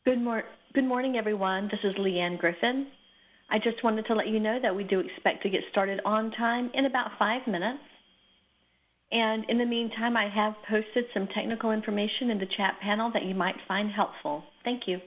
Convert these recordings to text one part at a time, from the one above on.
Good morning, everyone. This is Leanne Griffin. I just wanted to let you know that we do expect to get started on time in about 5 minutes. And in the meantime, I have posted some technical information in the chat panel that you might find helpful. Thank you.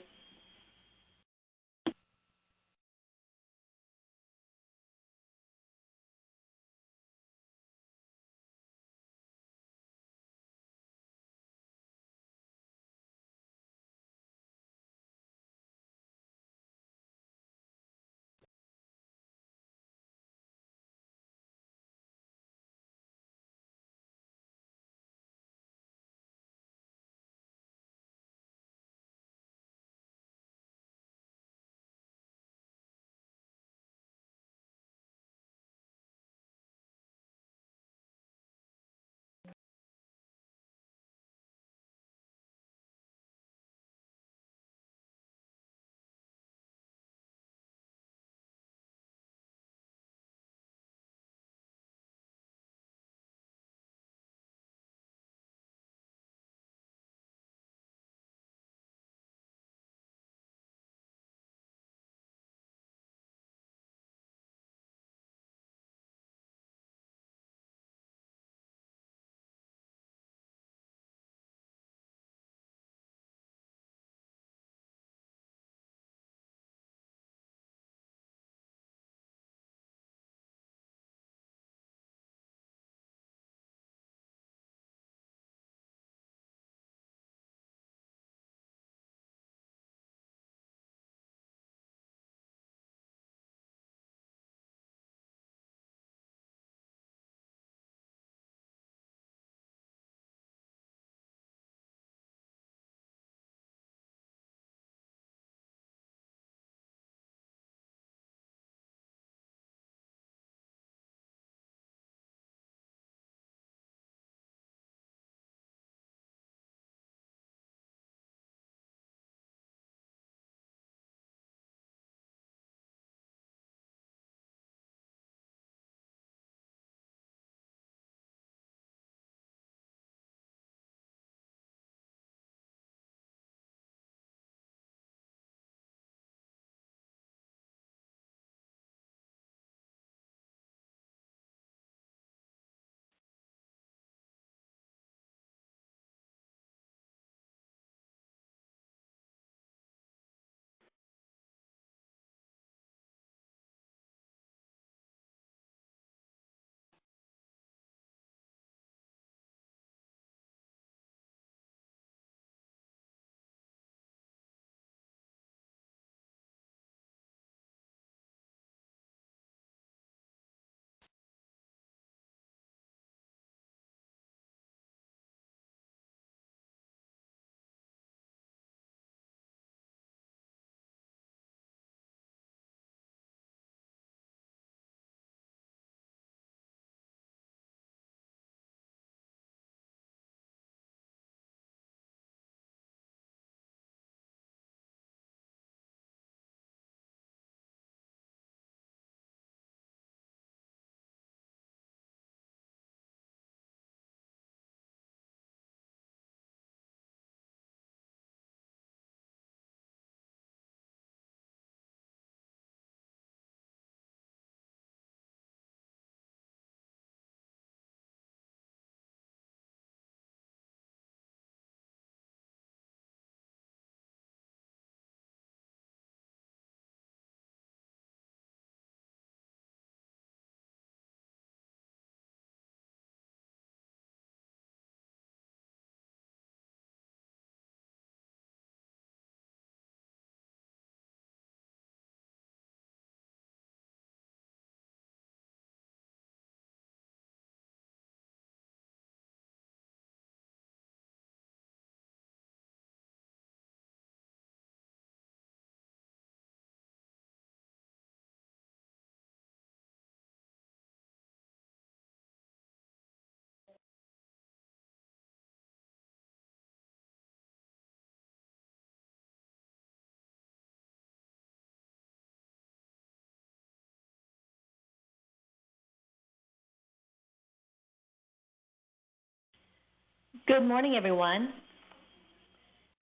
Good morning, everyone.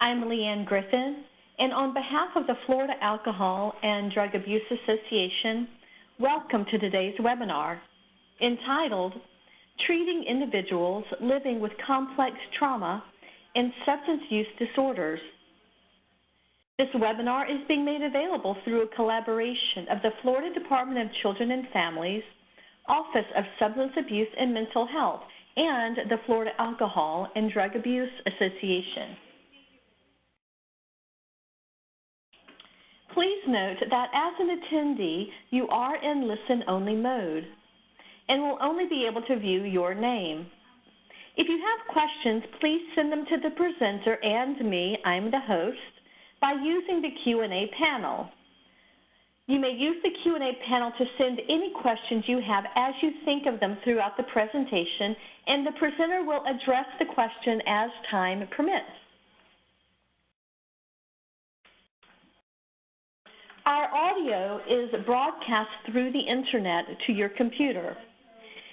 I'm Leanne Griffin, And on behalf of the Florida Alcohol and Drug Abuse Association, welcome to today's webinar entitled Treating Individuals Living with Complex Trauma and Substance Use Disorders. This webinar is being made available through a collaboration of the Florida Department of Children and Families, Office of Substance Abuse and Mental Health, and the Florida Alcohol and Drug Abuse Association. Please note that as an attendee, you are in listen-only mode and will only be able to view your name. If you have questions, please send them to the presenter and me, I'm the host, by using the Q&A panel. You may use the Q&A panel to send any questions you have as you think of them throughout the presentation, and the presenter will address the question as time permits. Our audio is broadcast through the internet to your computer.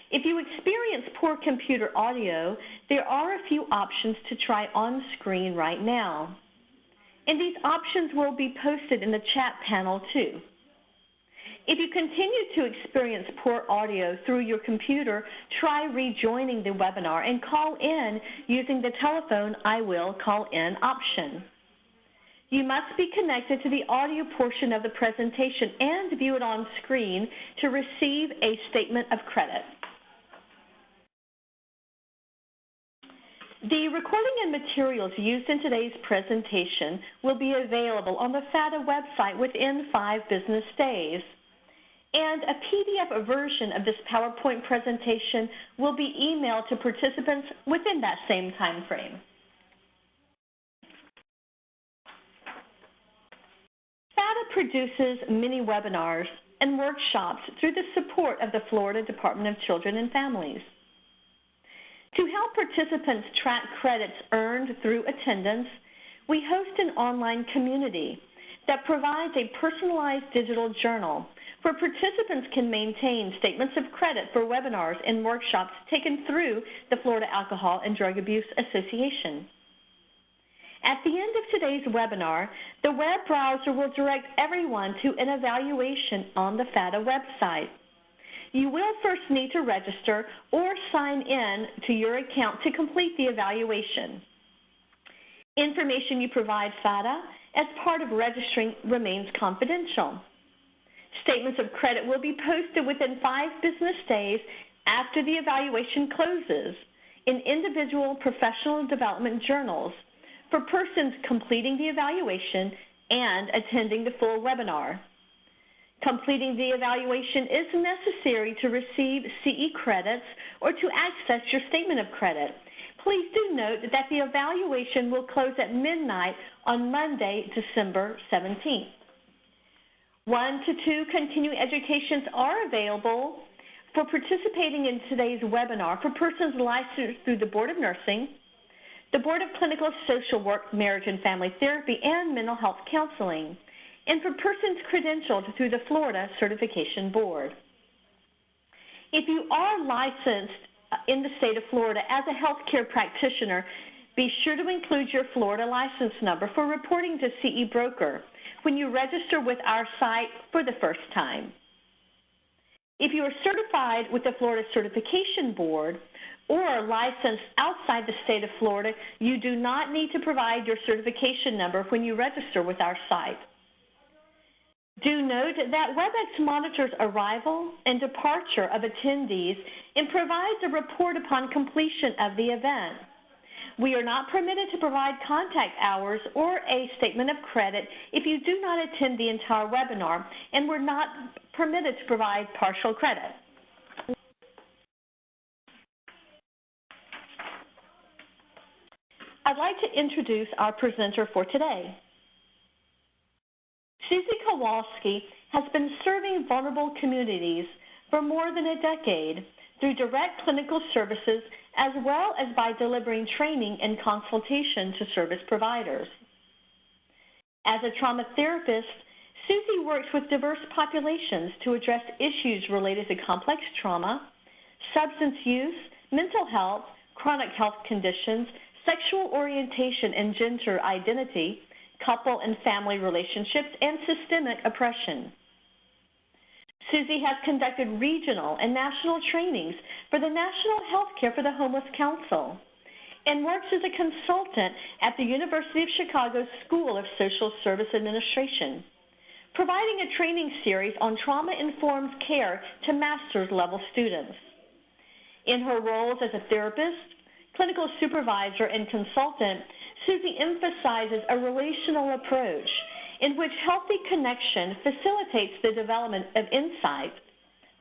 If you experience poor computer audio, there are a few options to try on screen right now. And these options will be posted in the chat panel too. If you continue to experience poor audio through your computer, try rejoining the webinar and call in using the telephone I will call in option. You must be connected to the audio portion of the presentation and view it on screen to receive a statement of credit. The recording and materials used in today's presentation will be available on the FADA website within 5 business days. And a PDF version of this PowerPoint presentation will be emailed to participants within that same time frame. FADA produces many webinars and workshops through the support of the Florida Department of Children and Families. To help participants track credits earned through attendance, we host an online community that provides a personalized digital journal where participants can maintain statements of credit for webinars and workshops taken through the Florida Alcohol and Drug Abuse Association. At the end of today's webinar, the web browser will direct everyone to an evaluation on the FADA website. You will first need to register or sign in to your account to complete the evaluation. Information you provide FADA as part of registering remains confidential. Statements of credit will be posted within 5 business days after the evaluation closes in individual professional development journals for persons completing the evaluation and attending the full webinar. Completing the evaluation is necessary to receive CE credits or to access your statement of credit. Please do note that the evaluation will close at midnight on Monday, December 17th. 1 to 2 continuing educations are available for participating in today's webinar for persons licensed through the Board of Nursing, the Board of Clinical Social Work, Marriage and Family Therapy, and Mental Health Counseling, and for persons credentialed through the Florida Certification Board. If you are licensed in the state of Florida as a healthcare practitioner, be sure to include your Florida license number for reporting to CE Broker when you register with our site for the first time. If you are certified with the Florida Certification Board or are licensed outside the state of Florida, you do not need to provide your certification number when you register with our site. Do note that WebEx monitors arrival and departure of attendees and provides a report upon completion of the event. We are not permitted to provide contact hours or a statement of credit if you do not attend the entire webinar, and we're not permitted to provide partial credit. I'd like to introduce our presenter for today. Susie Kowalsky has been serving vulnerable communities for more than a decade through direct clinical services as well as by delivering training and consultation to service providers. As a trauma therapist, Susie works with diverse populations to address issues related to complex trauma, substance use, mental health, chronic health conditions, sexual orientation and gender identity, couple and family relationships, and systemic oppression. Susie has conducted regional and national trainings for the National Healthcare for the Homeless Council and works as a consultant at the University of Chicago School of Social Service Administration, providing a training series on trauma-informed care to master's level students. In her roles as a therapist, clinical supervisor, and consultant, Susie emphasizes a relational approach in which healthy connection facilitates the development of insight,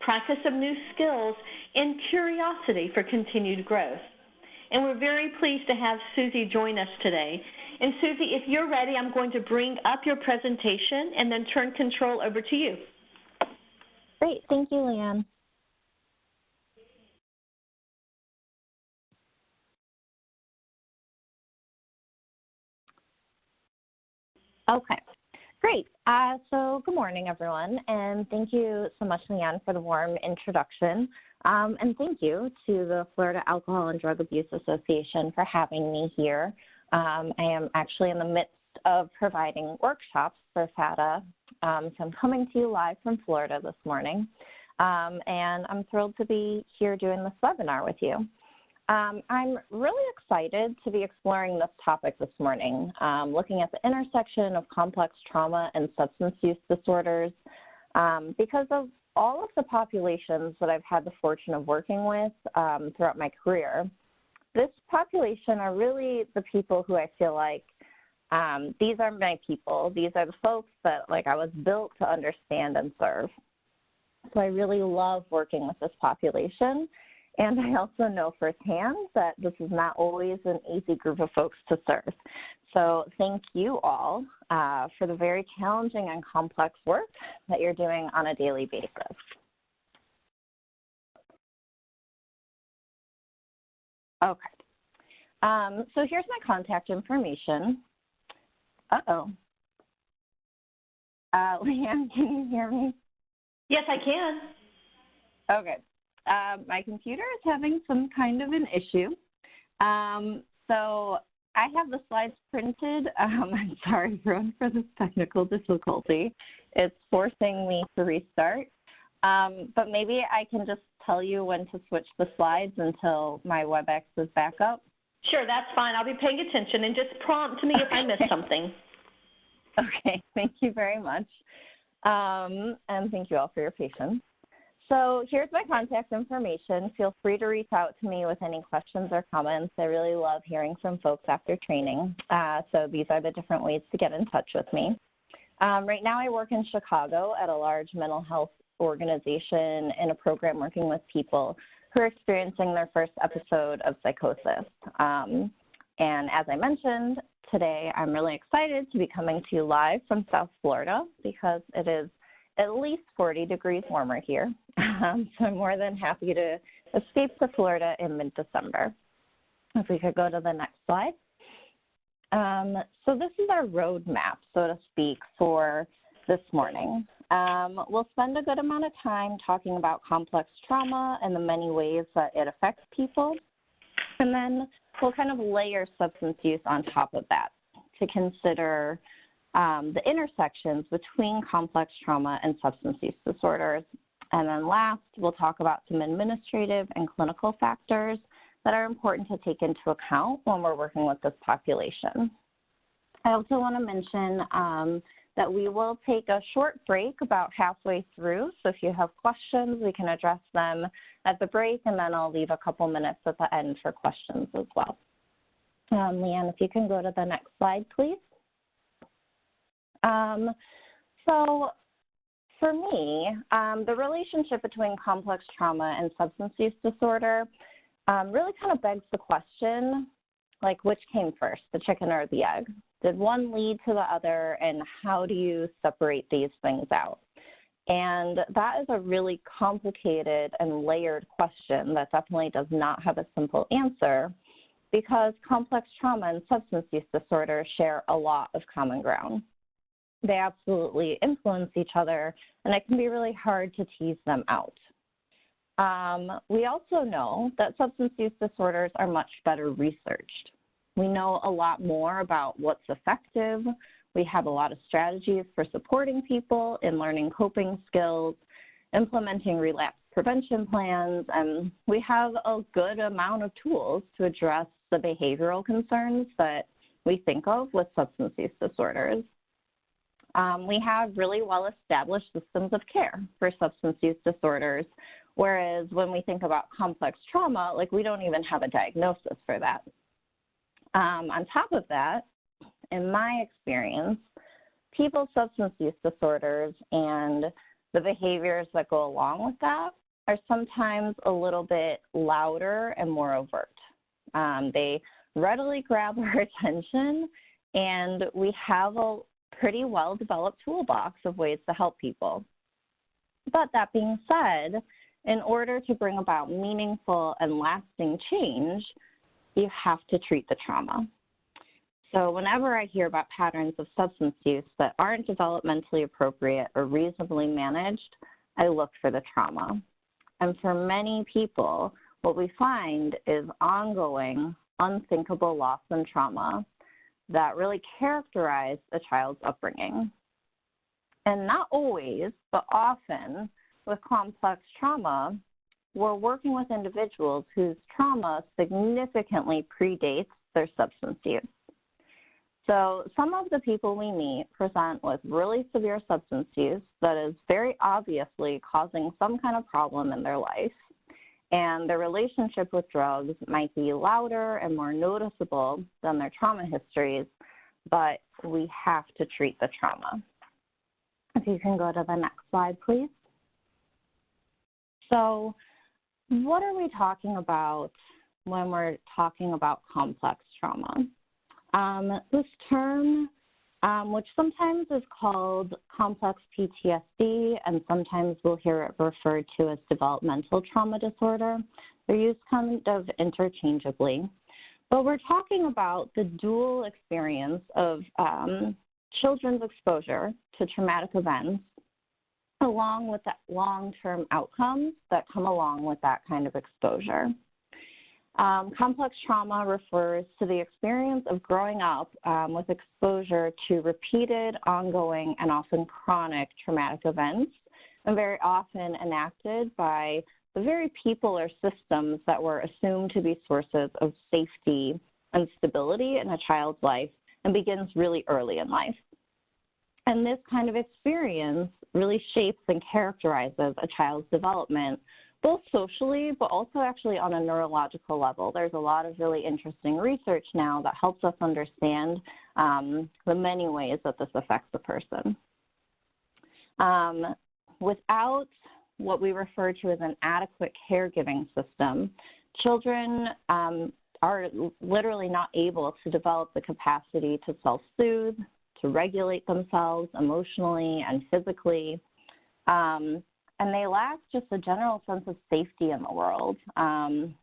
practice of new skills, and curiosity for continued growth. And we're very pleased to have Susie join us today. And Susie, if you're ready, I'm going to bring up your presentation and then turn control over to you. Great, thank you, Leanne. Okay, great. So good morning, everyone, and thank you so much, Leanne, for the warm introduction. And thank you to the Florida Alcohol and Drug Abuse Association for having me here. I am actually in the midst of providing workshops for FATA, so I'm coming to you live from Florida this morning, and I'm thrilled to be here doing this webinar with you. I'm really excited to be exploring this topic this morning, looking at the intersection of complex trauma and substance use disorders, because of all of the populations that I've had the fortune of working with throughout my career. This population are really the people who I feel like these are my people. These are the folks that I was built to understand and serve. So I really love working with this population. And I also know firsthand that this is not always an easy group of folks to serve. So thank you all for the very challenging and complex work that you're doing on a daily basis. Okay. So here's my contact information. Leanne, can you hear me? Yes, I can. Okay. My computer is having some kind of an issue. So I have the slides printed. I'm sorry, everyone, for this technical difficulty. It's forcing me to restart. But maybe I can just tell you when to switch the slides until my WebEx is back up. Sure, that's fine. I'll be paying attention, and just prompt me if I miss something. Okay, thank you very much. And thank you all for your patience. So here's my contact information. Feel free to reach out to me with any questions or comments. I really love hearing from folks after training. So these are the different ways to get in touch with me. Right now I work in Chicago at a large mental health organization in a program working with people who are experiencing their first episode of psychosis. And as I mentioned, today I'm really excited to be coming to you live from South Florida because it is at least 40 degrees warmer here. So I'm more than happy to escape to Florida in mid-December. If we could go to the next slide. So this is our roadmap, so to speak, for this morning. We'll spend a good amount of time talking about complex trauma and the many ways that it affects people. And then we'll kind of layer substance use on top of that to consider the intersections between complex trauma and substance use disorders. And then last, we'll talk about some administrative and clinical factors that are important to take into account when we're working with this population. I also want to mention that we will take a short break about halfway through. So if you have questions, we can address them at the break, and then I'll leave a couple minutes at the end for questions as well. Leanne, if you can go to the next slide, please. So for me, the relationship between complex trauma and substance use disorder really kind of begs the question, which came first, the chicken or the egg? Did one lead to the other, and how do you separate these things out? And that is a really complicated and layered question that definitely does not have a simple answer, because complex trauma and substance use disorder share a lot of common ground. They absolutely influence each other, and it can be really hard to tease them out. We also know that substance use disorders are much better researched. We know a lot more about what's effective, We have a lot of strategies for supporting people in learning coping skills, implementing relapse prevention plans, and we have a good amount of tools to address the behavioral concerns that we think of with substance use disorders. We have really well-established systems of care for substance use disorders, whereas when we think about complex trauma, like we don't even have a diagnosis for that. On top of that, in my experience, people's substance use disorders and the behaviors that go along with that are sometimes a little bit louder and more overt. They readily grab our attention, and we have a pretty well-developed toolbox of ways to help people. But that being said, in order to bring about meaningful and lasting change, you have to treat the trauma. So whenever I hear about patterns of substance use that aren't developmentally appropriate or reasonably managed, I look for the trauma. And for many people, what we find is ongoing, unthinkable loss and trauma that really characterize a child's upbringing. And not always, but often with complex trauma, we're working with individuals whose trauma significantly predates their substance use. So some of the people we meet present with really severe substance use that is very obviously causing some kind of problem in their life, and their relationship with drugs might be louder and more noticeable than their trauma histories, but we have to treat the trauma. If you can go to the next slide, please. So what are we talking about when we're talking about complex trauma? This term, which sometimes is called complex PTSD, and sometimes we'll hear it referred to as developmental trauma disorder, they're used kind of interchangeably. But we're talking about the dual experience of children's exposure to traumatic events, along with the long-term outcomes that come along with that kind of exposure. Complex trauma refers to the experience of growing up with exposure to repeated, ongoing, and often chronic traumatic events, and very often enacted by the very people or systems that were assumed to be sources of safety and stability in a child's life, and begins really early in life. And this kind of experience really shapes and characterizes a child's development, both socially, but also actually on a neurological level. There's a lot of really interesting research now that helps us understand the many ways that this affects a person. Without what we refer to as an adequate caregiving system, children are literally not able to develop the capacity to self-soothe, to regulate themselves emotionally and physically. And they lack just a general sense of safety in the world. And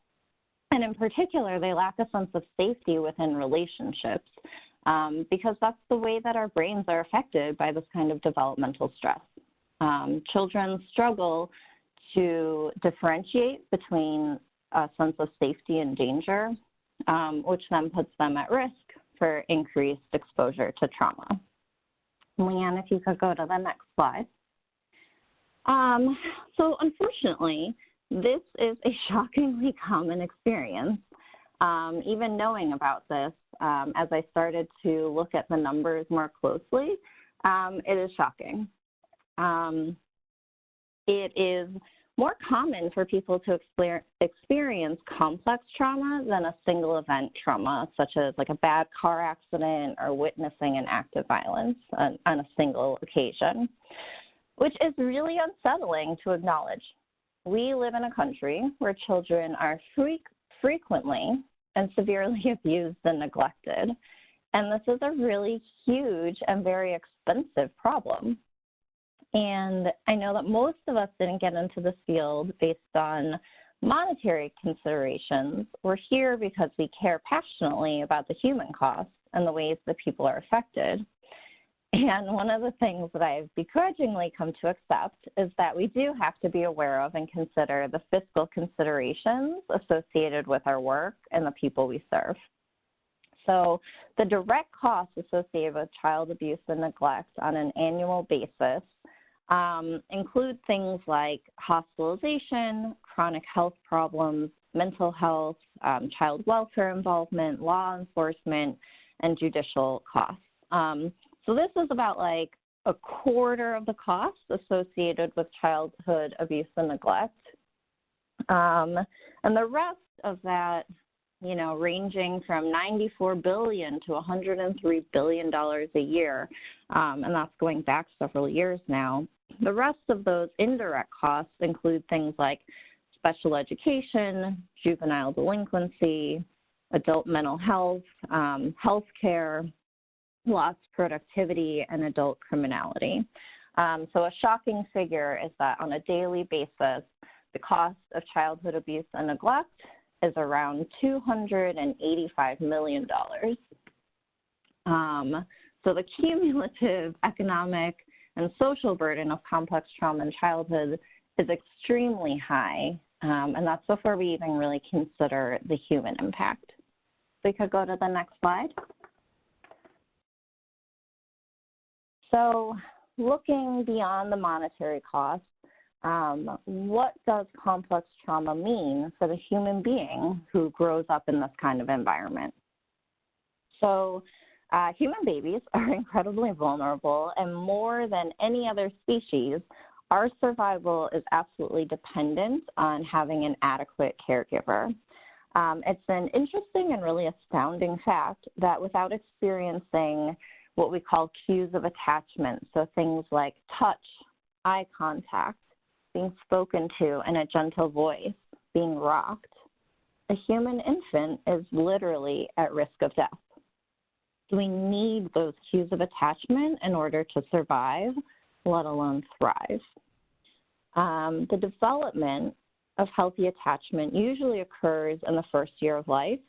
in particular, they lack a sense of safety within relationships because that's the way that our brains are affected by this kind of developmental stress. Children struggle to differentiate between a sense of safety and danger, which then puts them at risk for increased exposure to trauma. Leanne, if you could go to the next slide. So unfortunately, this is a shockingly common experience. Even knowing about this, as I started to look at the numbers more closely, it is shocking. It is more common for people to experience complex trauma than a single event trauma, such as like a bad car accident or witnessing an act of violence on a single occasion, which is really unsettling to acknowledge. We live in a country where children are frequently and severely abused and neglected, and this is a really huge and very expensive problem. And I know that most of us didn't get into this field based on monetary considerations. We're here because we care passionately about the human costs and the ways that people are affected. And one of the things that I've begrudgingly come to accept is that we do have to be aware of and consider the fiscal considerations associated with our work and the people we serve. So the direct costs associated with child abuse and neglect on an annual basis include things like hospitalization, chronic health problems, mental health, child welfare involvement, law enforcement, and judicial costs. So this is about like a quarter of the costs associated with childhood abuse and neglect. And the rest of that, you know, ranging from $94 billion to $103 billion a year, and that's going back several years now. The rest of those indirect costs include things like special education, juvenile delinquency, adult mental health, health care, lost productivity, and adult criminality. So a shocking figure is that on a daily basis, the cost of childhood abuse and neglect is around $285 million. So the cumulative economic and social burden of complex trauma in childhood is extremely high, and that's before we even really consider the human impact. We could go to the next slide. So looking beyond the monetary costs, what does complex trauma mean for the human being who grows up in this kind of environment? So human babies are incredibly vulnerable, and more than any other species, our survival is absolutely dependent on having an adequate caregiver. It's an interesting and really astounding fact that without experiencing what we call cues of attachment, so things like touch, eye contact, being spoken to in a gentle voice, being rocked, a human infant is literally at risk of death. We need those cues of attachment in order to survive, let alone thrive. The development of healthy attachment usually occurs in the first year of life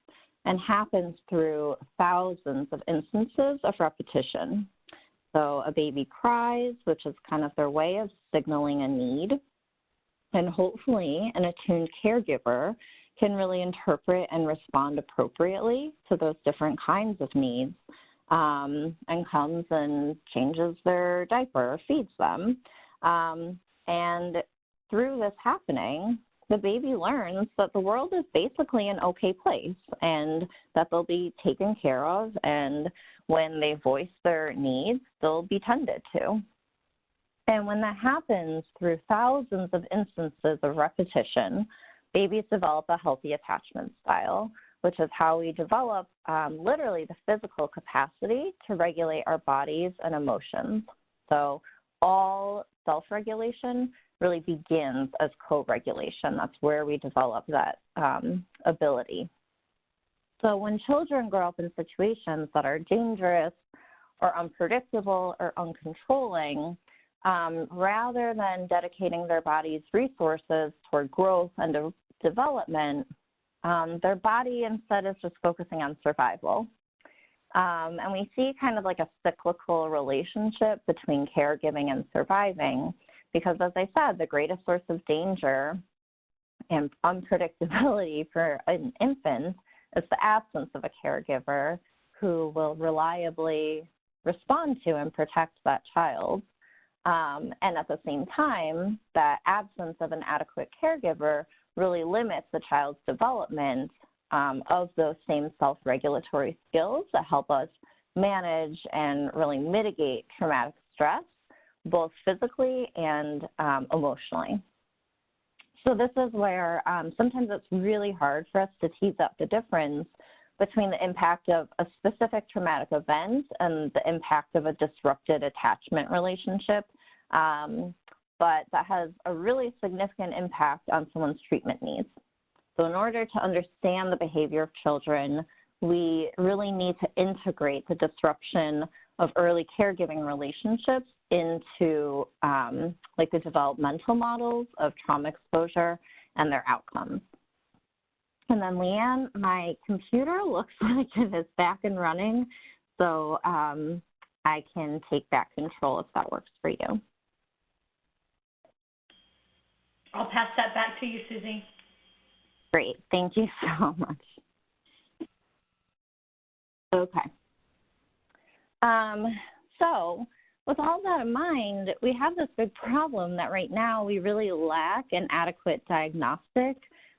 and happens through thousands of instances of repetition. So a baby cries, which is kind of their way of signaling a need, and hopefully an attuned caregiver can really interpret and respond appropriately to those different kinds of needs, and comes and changes their diaper, feeds them. And through this happening, the baby learns that the world is basically an okay place and that they'll be taken care of, and when they voice their needs, they'll be tended to. And when that happens through thousands of instances of repetition, babies develop a healthy attachment style, which is how we develop literally the physical capacity to regulate our bodies and emotions. So all self-regulation really begins as co-regulation. That's where we develop that ability. So when children grow up in situations that are dangerous or unpredictable or uncontrolling, rather than dedicating their body's resources toward growth and development, their body instead is just focusing on survival. And we see kind of like a cyclical relationship between caregiving and surviving, because as I said, the greatest source of danger and unpredictability for an infant is the absence of a caregiver who will reliably respond to and protect that child. And at the same time, that absence of an adequate caregiver really limits the child's development of those same self-regulatory skills that help us manage and really mitigate traumatic stress, both physically and emotionally. So this is where sometimes it's really hard for us to tease up the difference between the impact of a specific traumatic event and the impact of a disrupted attachment relationship. But that has a really significant impact on someone's treatment needs. So in order to understand the behavior of children, we really need to integrate the disruption of early caregiving relationships into like the developmental models of trauma exposure and their outcomes. And then Leanne, my computer looks like it is back and running, so I can take back control if that works for you. I'll pass that back to you, Susie. Great, thank you so much. Okay. So with all that in mind, we have this big problem that right now we really lack an adequate diagnostic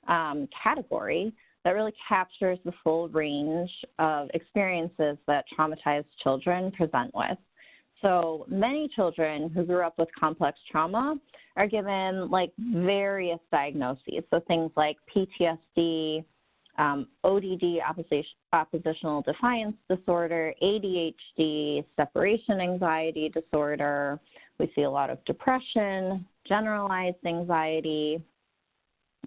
category that really captures the full range of experiences that traumatized children present with. So many children who grew up with complex trauma are given like various diagnoses. So things like PTSD, ODD, oppositional defiance disorder, ADHD, separation anxiety disorder. We see a lot of depression, generalized anxiety,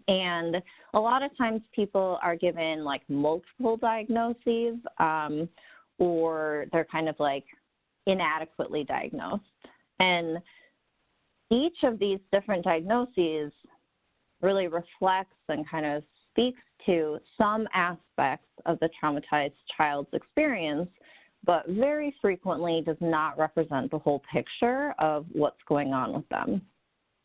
and a lot of times people are given like multiple diagnoses or they're kind of like inadequately diagnosed. And each of these different diagnoses really reflects and kind of speaks to some aspects of the traumatized child's experience, but very frequently does not represent the whole picture of what's going on with them.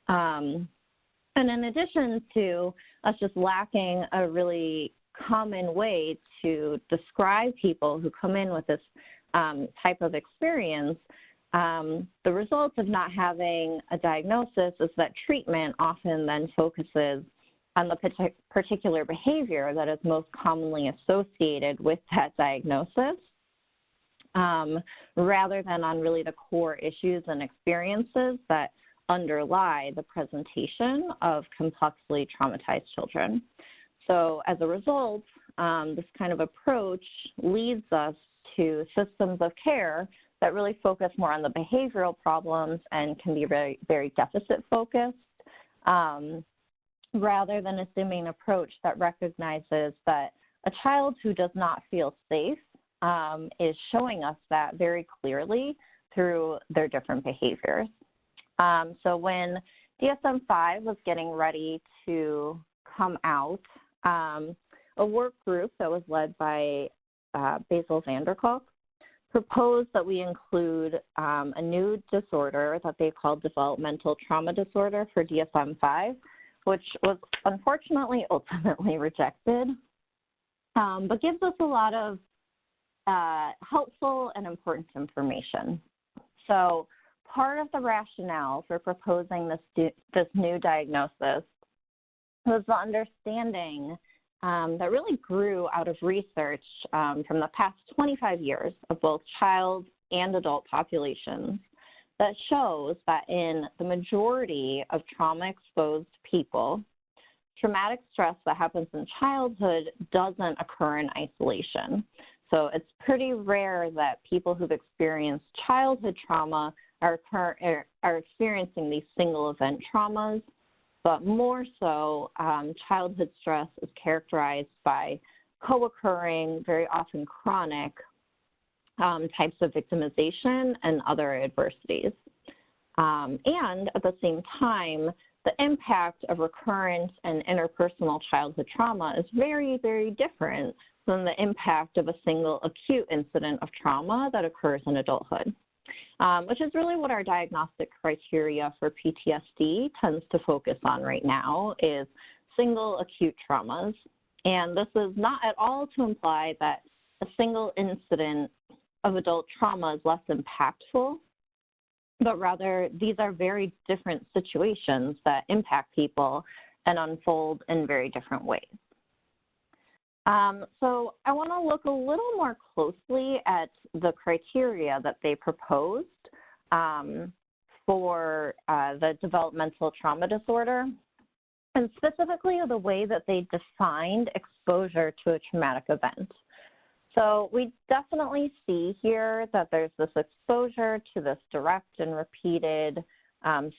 And in addition to us just lacking a really common way to describe people who come in with this type of experience, the result of not having a diagnosis is that treatment often then focuses on the particular behavior that is most commonly associated with that diagnosis, rather than on really the core issues and experiences that underlie the presentation of complexly traumatized children. So as a result, this kind of approach leads us to systems of care that really focus more on the behavioral problems and can be very, very deficit focused, rather than assuming an approach that recognizes that a child who does not feel safe is showing us that very clearly through their different behaviors. So when DSM-5 was getting ready to come out, a work group that was led by Basil van der Kolk proposed that we include a new disorder that they called developmental trauma disorder for DSM-5, which was unfortunately ultimately rejected, but gives us a lot of helpful and important information. So part of the rationale for proposing this new diagnosis was the understanding that really grew out of research from the past 25 years of both child and adult populations that shows that in the majority of trauma-exposed people, traumatic stress that happens in childhood doesn't occur in isolation. So it's pretty rare that people who've experienced childhood trauma are experiencing these single event traumas, but more so, childhood stress is characterized by co-occurring, very often chronic types of victimization and other adversities. And at the same time, the impact of recurrent and interpersonal childhood trauma is very, very different than the impact of a single acute incident of trauma that occurs in adulthood. Which is really what our diagnostic criteria for PTSD tends to focus on right now is single acute traumas. And this is not at all to imply that a single incident of adult trauma is less impactful, but rather these are very different situations that impact people and unfold in very different ways. So I want to look a little more closely at the criteria that they proposed for the developmental trauma disorder, and specifically the way that they defined exposure to a traumatic event. So we definitely see here that there's this exposure to this direct and repeated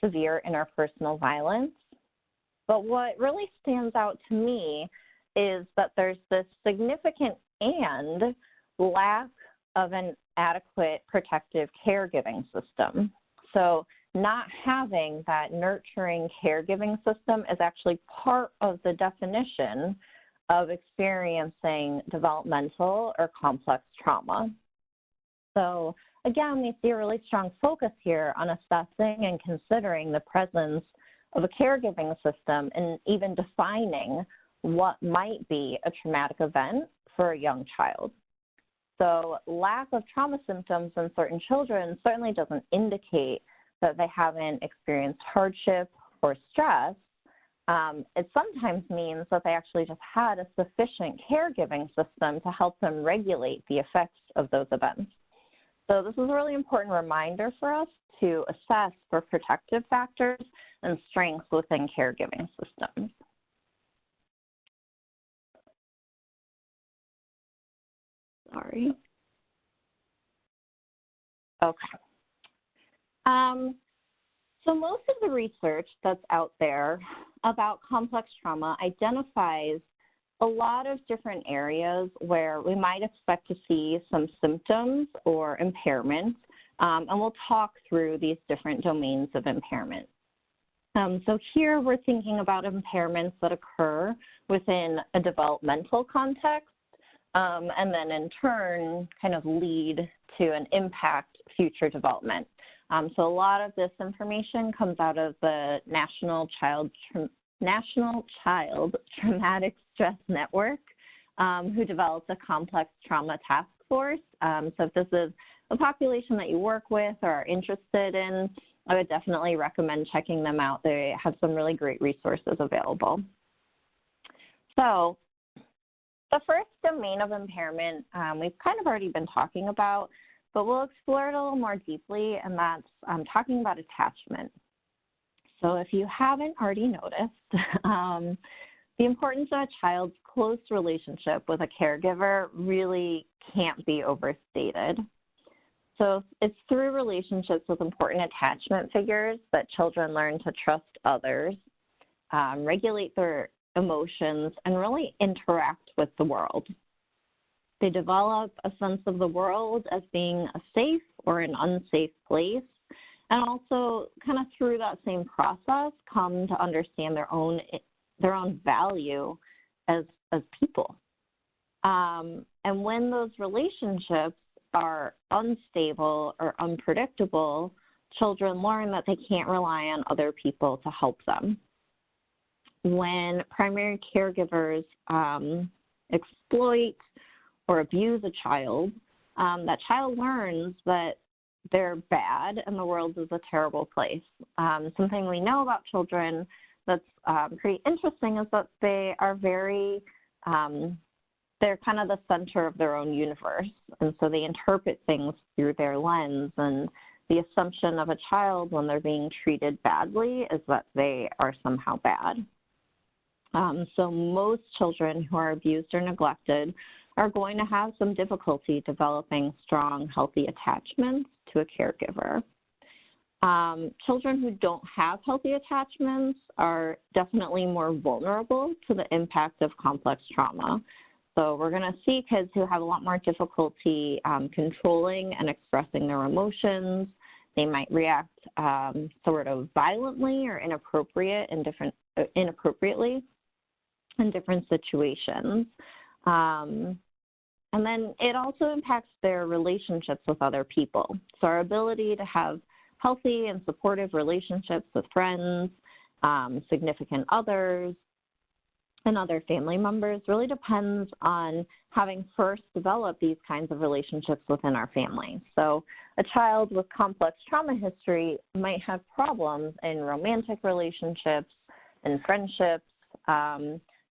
severe interpersonal violence. But what really stands out to me is that there's this significant and lack of an adequate protective caregiving system. So not having that nurturing caregiving system is actually part of the definition of experiencing developmental or complex trauma. So again, we see a really strong focus here on assessing and considering the presence of a caregiving system and even defining what might be a traumatic event for a young child. So lack of trauma symptoms in certain children certainly doesn't indicate that they haven't experienced hardship or stress. It sometimes means that they actually just had a sufficient caregiving system to help them regulate the effects of those events. So this is a really important reminder for us to assess for protective factors and strengths within caregiving systems. Sorry. Okay. So most of the research that's out there about complex trauma identifies a lot of different areas where we might expect to see some symptoms or impairments, and we'll talk through these different domains of impairment. So here we're thinking about impairments that occur within a developmental context, and then in turn kind of lead to an impact future development. So a lot of this information comes out of the National Child Traumatic Stress Network, who developed a complex trauma task force. So if this is a population that you work with or are interested in, I would definitely recommend checking them out. They have some really great resources available. So the first domain of impairment we've kind of already been talking about, but we'll explore it a little more deeply, and that's talking about attachment. So if you haven't already noticed, the importance of a child's close relationship with a caregiver really can't be overstated. So it's through relationships with important attachment figures that children learn to trust others, regulate their emotions, and really interact with the world. They develop a sense of the world as being a safe or an unsafe place, and also kind of through that same process come to understand their own value as people. And when those relationships are unstable or unpredictable, children learn that they can't rely on other people to help them. When primary caregivers exploit or abuse a child, that child learns that they're bad and the world is a terrible place. Something we know about children that's pretty interesting is that they are very, they're kind of the center of their own universe. And so they interpret things through their lens. And the assumption of a child when they're being treated badly is that they are somehow bad. So most children who are abused or neglected are going to have some difficulty developing strong, healthy attachments to a caregiver. Children who don't have healthy attachments are definitely more vulnerable to the impact of complex trauma. So we're going to see kids who have a lot more difficulty controlling and expressing their emotions. They might react sort of violently or inappropriately in different situations. And then it also impacts their relationships with other people. So our ability to have healthy and supportive relationships with friends, significant others, and other family members really depends on having first developed these kinds of relationships within our family. So a child with complex trauma history might have problems in romantic relationships and friendships,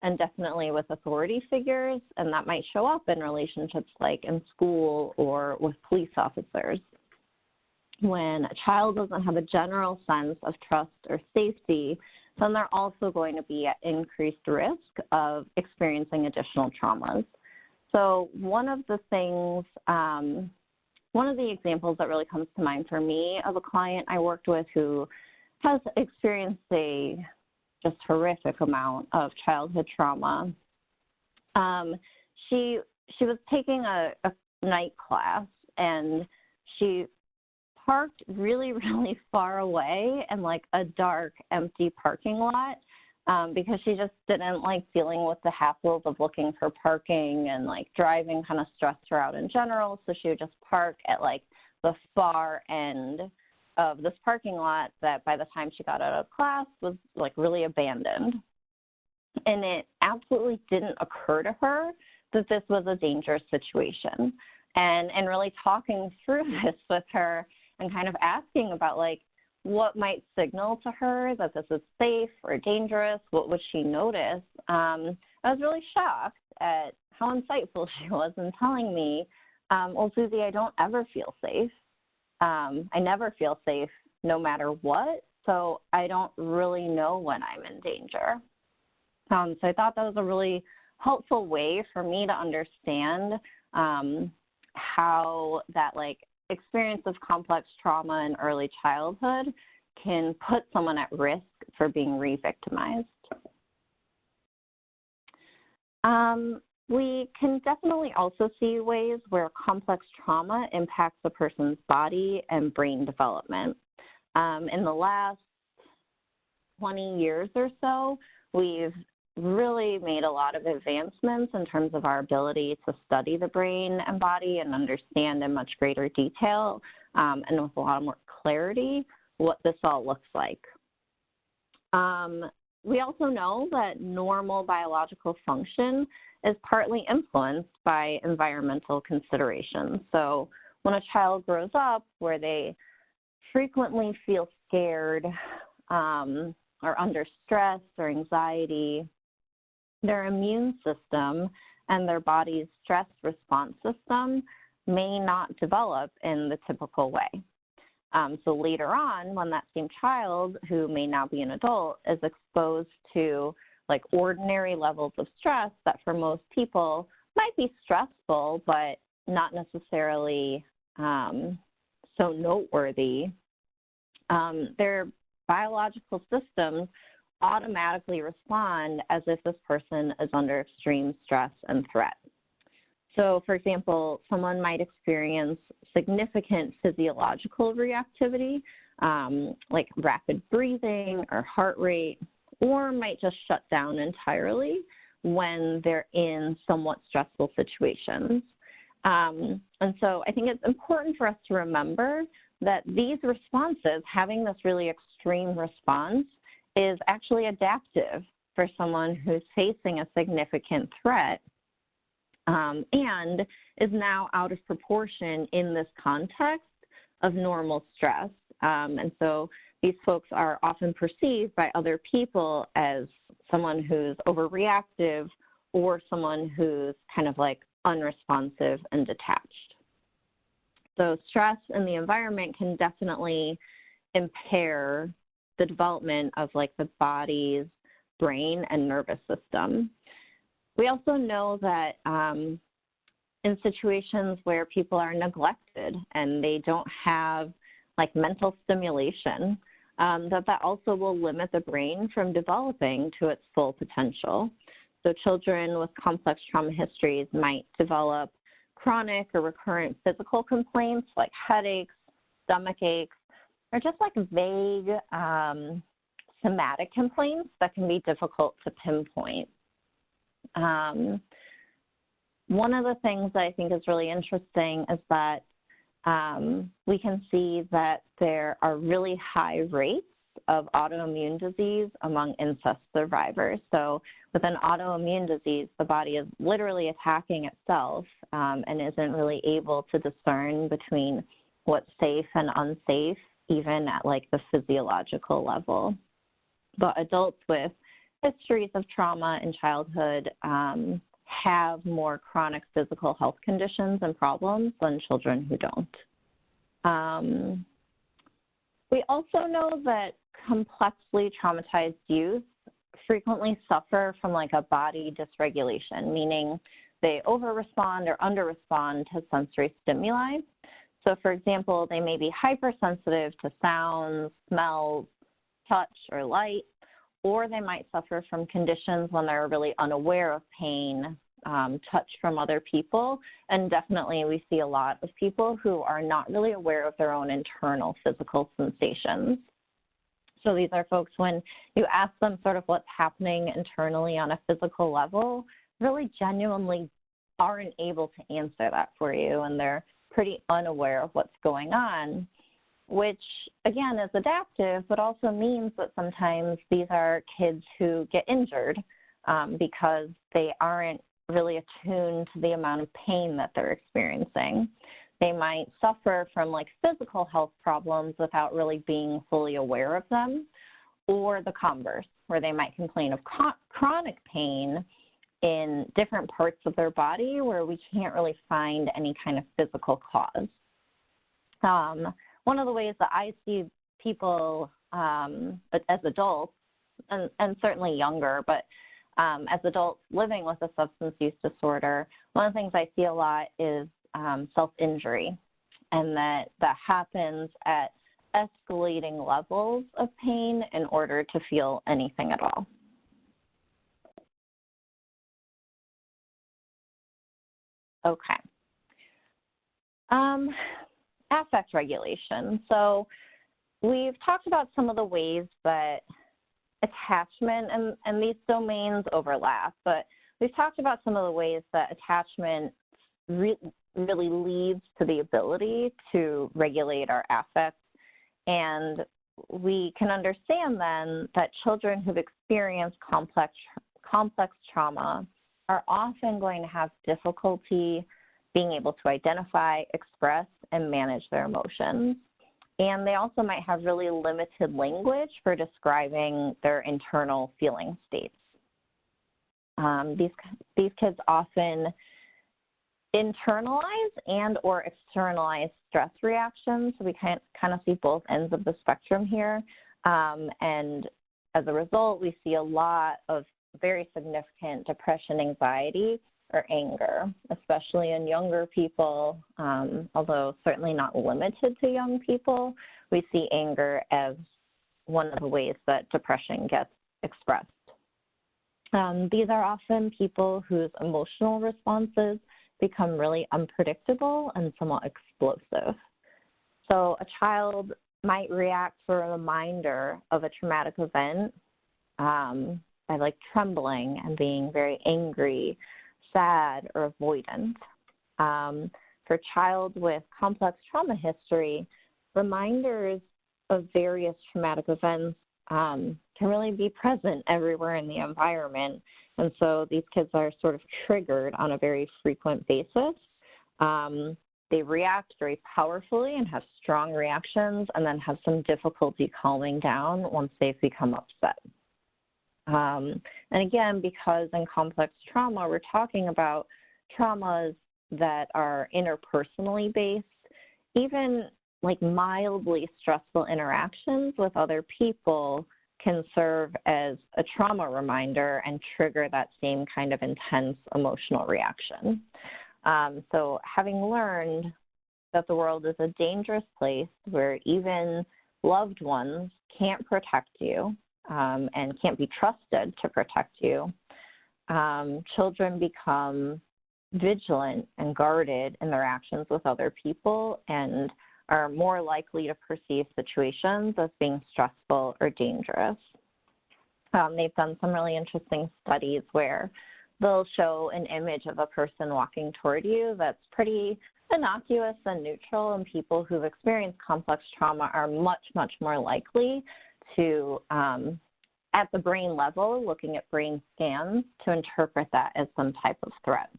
and definitely with authority figures, and that might show up in relationships like in school or with police officers. When a child doesn't have a general sense of trust or safety, then they're also going to be at increased risk of experiencing additional traumas. So one of the examples that really comes to mind for me of a client I worked with who has experienced a just horrific amount of childhood trauma. She was taking a night class, and she parked really, really far away in like a dark, empty parking lot because she just didn't like dealing with the hassles of looking for parking, and like driving kind of stressed her out in general. So she would just park at like the far end of this parking lot that by the time she got out of class was like really abandoned. And it absolutely didn't occur to her that this was a dangerous situation. and really talking through this with her and kind of asking about like what might signal to her that this is safe or dangerous, what would she notice. I was really shocked at how insightful she was in telling me, well, Susie, I don't ever feel safe. I never feel safe no matter what, so I don't really know when I'm in danger. So I thought that was a really helpful way for me to understand how that like experience of complex trauma in early childhood can put someone at risk for being re-victimized. We can definitely also see ways where complex trauma impacts a person's body and brain development. In the last 20 years or so, we've really made a lot of advancements in terms of our ability to study the brain and body and understand in much greater detail and with a lot more clarity what this all looks like. We also know that normal biological function is partly influenced by environmental considerations. So when a child grows up where they frequently feel scared or under stress or anxiety, their immune system and their body's stress response system may not develop in the typical way. So later on, when that same child, who may now be an adult, is exposed to like ordinary levels of stress that for most people might be stressful, but not necessarily so noteworthy, their biological systems automatically respond as if this person is under extreme stress and threat. So, for example, someone might experience significant physiological reactivity, like rapid breathing or heart rate, or might just shut down entirely when they're in somewhat stressful situations. And so I think it's important for us to remember that these responses, having this really extreme response, is actually adaptive for someone who's facing a significant threat and is now out of proportion in this context of normal stress. And so these folks are often perceived by other people as someone who's overreactive or someone who's kind of like unresponsive and detached. So stress in the environment can definitely impair the development of like the body's brain and nervous system. We also know that in situations where people are neglected and they don't have like mental stimulation, that also will limit the brain from developing to its full potential. So children with complex trauma histories might develop chronic or recurrent physical complaints like headaches, stomach aches, or just like vague somatic complaints that can be difficult to pinpoint. One of the things that I think is really interesting is that we can see that there are really high rates of autoimmune disease among incest survivors. So with an autoimmune disease, the body is literally attacking itself and isn't really able to discern between what's safe and unsafe, even at like the physiological level. But adults with histories of trauma in childhood have more chronic physical health conditions and problems than children who don't. We also know that complexly traumatized youth frequently suffer from like a body dysregulation, meaning they over-respond or under-respond to sensory stimuli. So for example, they may be hypersensitive to sounds, smells, touch, or light, or they might suffer from conditions when they're really unaware of pain, touch from other people, and definitely we see a lot of people who are not really aware of their own internal physical sensations. So these are folks, when you ask them sort of what's happening internally on a physical level, really genuinely aren't able to answer that for you, and they're pretty unaware of what's going on, which again is adaptive, but also means that sometimes these are kids who get injured because they aren't really attuned to the amount of pain that they're experiencing. They might suffer from like physical health problems without really being fully aware of them, or the converse, where they might complain of chronic pain in different parts of their body where we can't really find any kind of physical cause. One of the ways that I see people as adults, and certainly younger, but as adults living with a substance use disorder, one of the things I see a lot is self-injury, and that happens at escalating levels of pain in order to feel anything at all. Okay. Affect regulation. So we've talked about some of the ways that attachment, and these domains overlap, but we've talked about some of the ways that attachment really leads to the ability to regulate our affects. And we can understand then that children who've experienced complex trauma are often going to have difficulty being able to identify, express, and manage their emotions. And they also might have really limited language for describing their internal feeling states. These kids often internalize and or externalize stress reactions. So we kind of see both ends of the spectrum here. And as a result, we see a lot of very significant depression, anxiety, or anger, especially in younger people, although certainly not limited to young people. We see anger as one of the ways that depression gets expressed. These are often people whose emotional responses become really unpredictable and somewhat explosive. So a child might react to a reminder of a traumatic event by like trembling and being very angry, sad, or avoidant. For a child with complex trauma history, reminders of various traumatic events can really be present everywhere in the environment. And so these kids are sort of triggered on a very frequent basis. They react very powerfully and have strong reactions, and then have some difficulty calming down once they've become upset. And again, because in complex trauma, we're talking about traumas that are interpersonally based, even like mildly stressful interactions with other people can serve as a trauma reminder and trigger that same kind of intense emotional reaction. So having learned that the world is a dangerous place where even loved ones can't protect you, and can't be trusted to protect you, children become vigilant and guarded in their actions with other people and are more likely to perceive situations as being stressful or dangerous. They've done some really interesting studies where they'll show an image of a person walking toward you that's pretty innocuous and neutral, and people who've experienced complex trauma are much, much more likely to, at the brain level, looking at brain scans, to interpret that as some type of threat.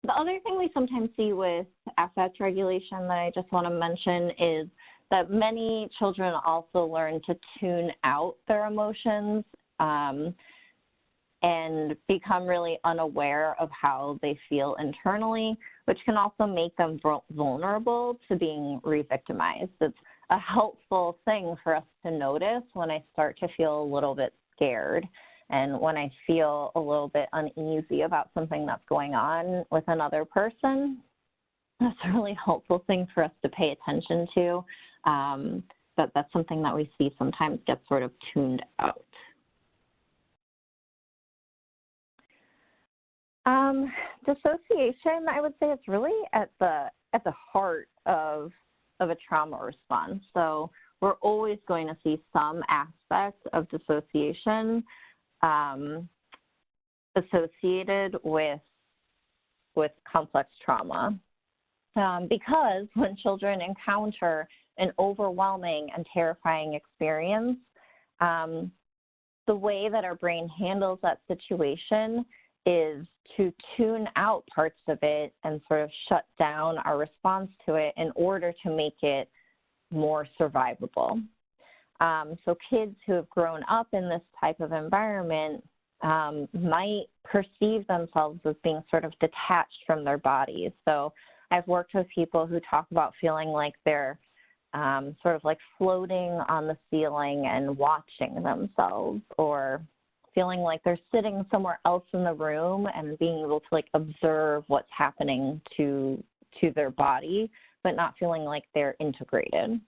The other thing we sometimes see with affect regulation that I just want to mention is that many children also learn to tune out their emotions and become really unaware of how they feel internally, which can also make them vulnerable to being re-victimized. It's a helpful thing for us to notice when I start to feel a little bit scared and when I feel a little bit uneasy about something that's going on with another person. That's a really helpful thing for us to pay attention to. That's something that we see sometimes get sort of tuned out. Dissociation, I would say, it's really at the heart of a trauma response. So we're always going to see some aspect of dissociation associated with complex trauma. Because when children encounter an overwhelming and terrifying experience, the way that our brain handles that situation is to tune out parts of it and sort of shut down our response to it in order to make it more survivable. So kids who have grown up in this type of environment might perceive themselves as being sort of detached from their bodies. So I've worked with people who talk about feeling like they're sort of like floating on the ceiling and watching themselves, or feeling like they're sitting somewhere else in the room and being able to like observe what's happening to their body, but not feeling like they're integrated.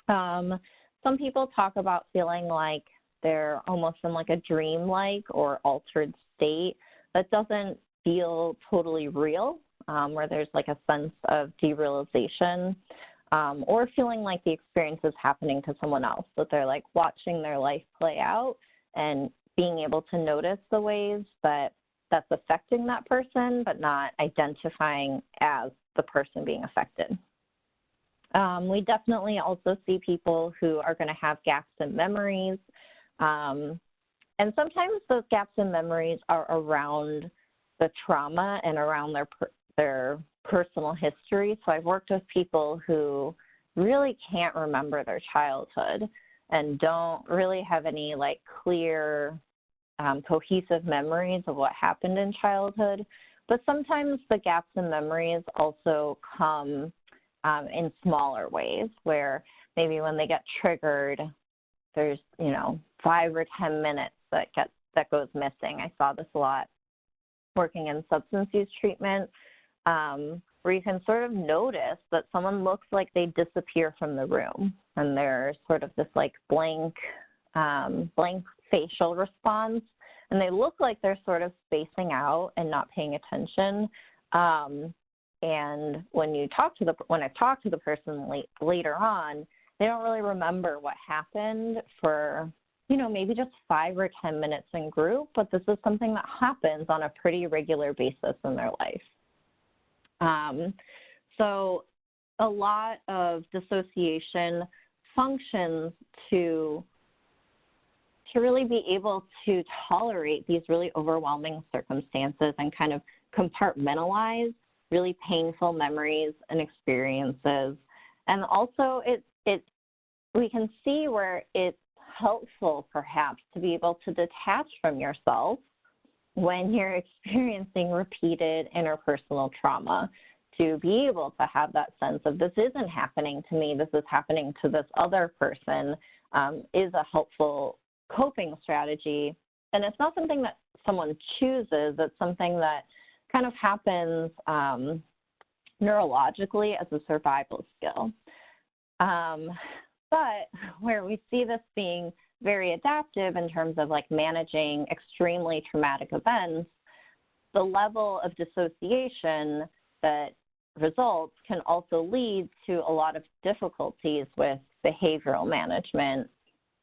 Some people talk about feeling like they're almost in like a dream-like or altered state that doesn't feel totally real, where there's like a sense of derealization, or feeling like the experience is happening to someone else, that they're like watching their life play out and being able to notice the ways that that's affecting that person, but not identifying as the person being affected. We definitely also see people who are going to have gaps in memories. And sometimes those gaps in memories are around the trauma and around their personal history. So I've worked with people who really can't remember their childhood and don't really have any like clear, cohesive memories of what happened in childhood. But sometimes the gaps in memories also come in smaller ways, where maybe when they get triggered, there's, 5 or 10 minutes that goes missing. I saw this a lot working in substance use treatment, where you can sort of notice that someone looks like they disappear from the room, and there's sort of this like blank facial response, and they look like they're sort of spacing out and not paying attention. And when I talk to the person later on, they don't really remember what happened for, maybe just 5 or 10 minutes in group, but this is something that happens on a pretty regular basis in their life. So a lot of dissociation functions to really be able to tolerate these really overwhelming circumstances and kind of compartmentalize really painful memories and experiences. And also we can see where it's helpful perhaps to be able to detach from yourself when you're experiencing repeated interpersonal trauma, to be able to have that sense of this isn't happening to me, this is happening to this other person, is a helpful coping strategy. And it's not something that someone chooses, it's something that kind of happens neurologically as a survival skill. But where we see this being very adaptive in terms of like managing extremely traumatic events, the level of dissociation that results can also lead to a lot of difficulties with behavioral management,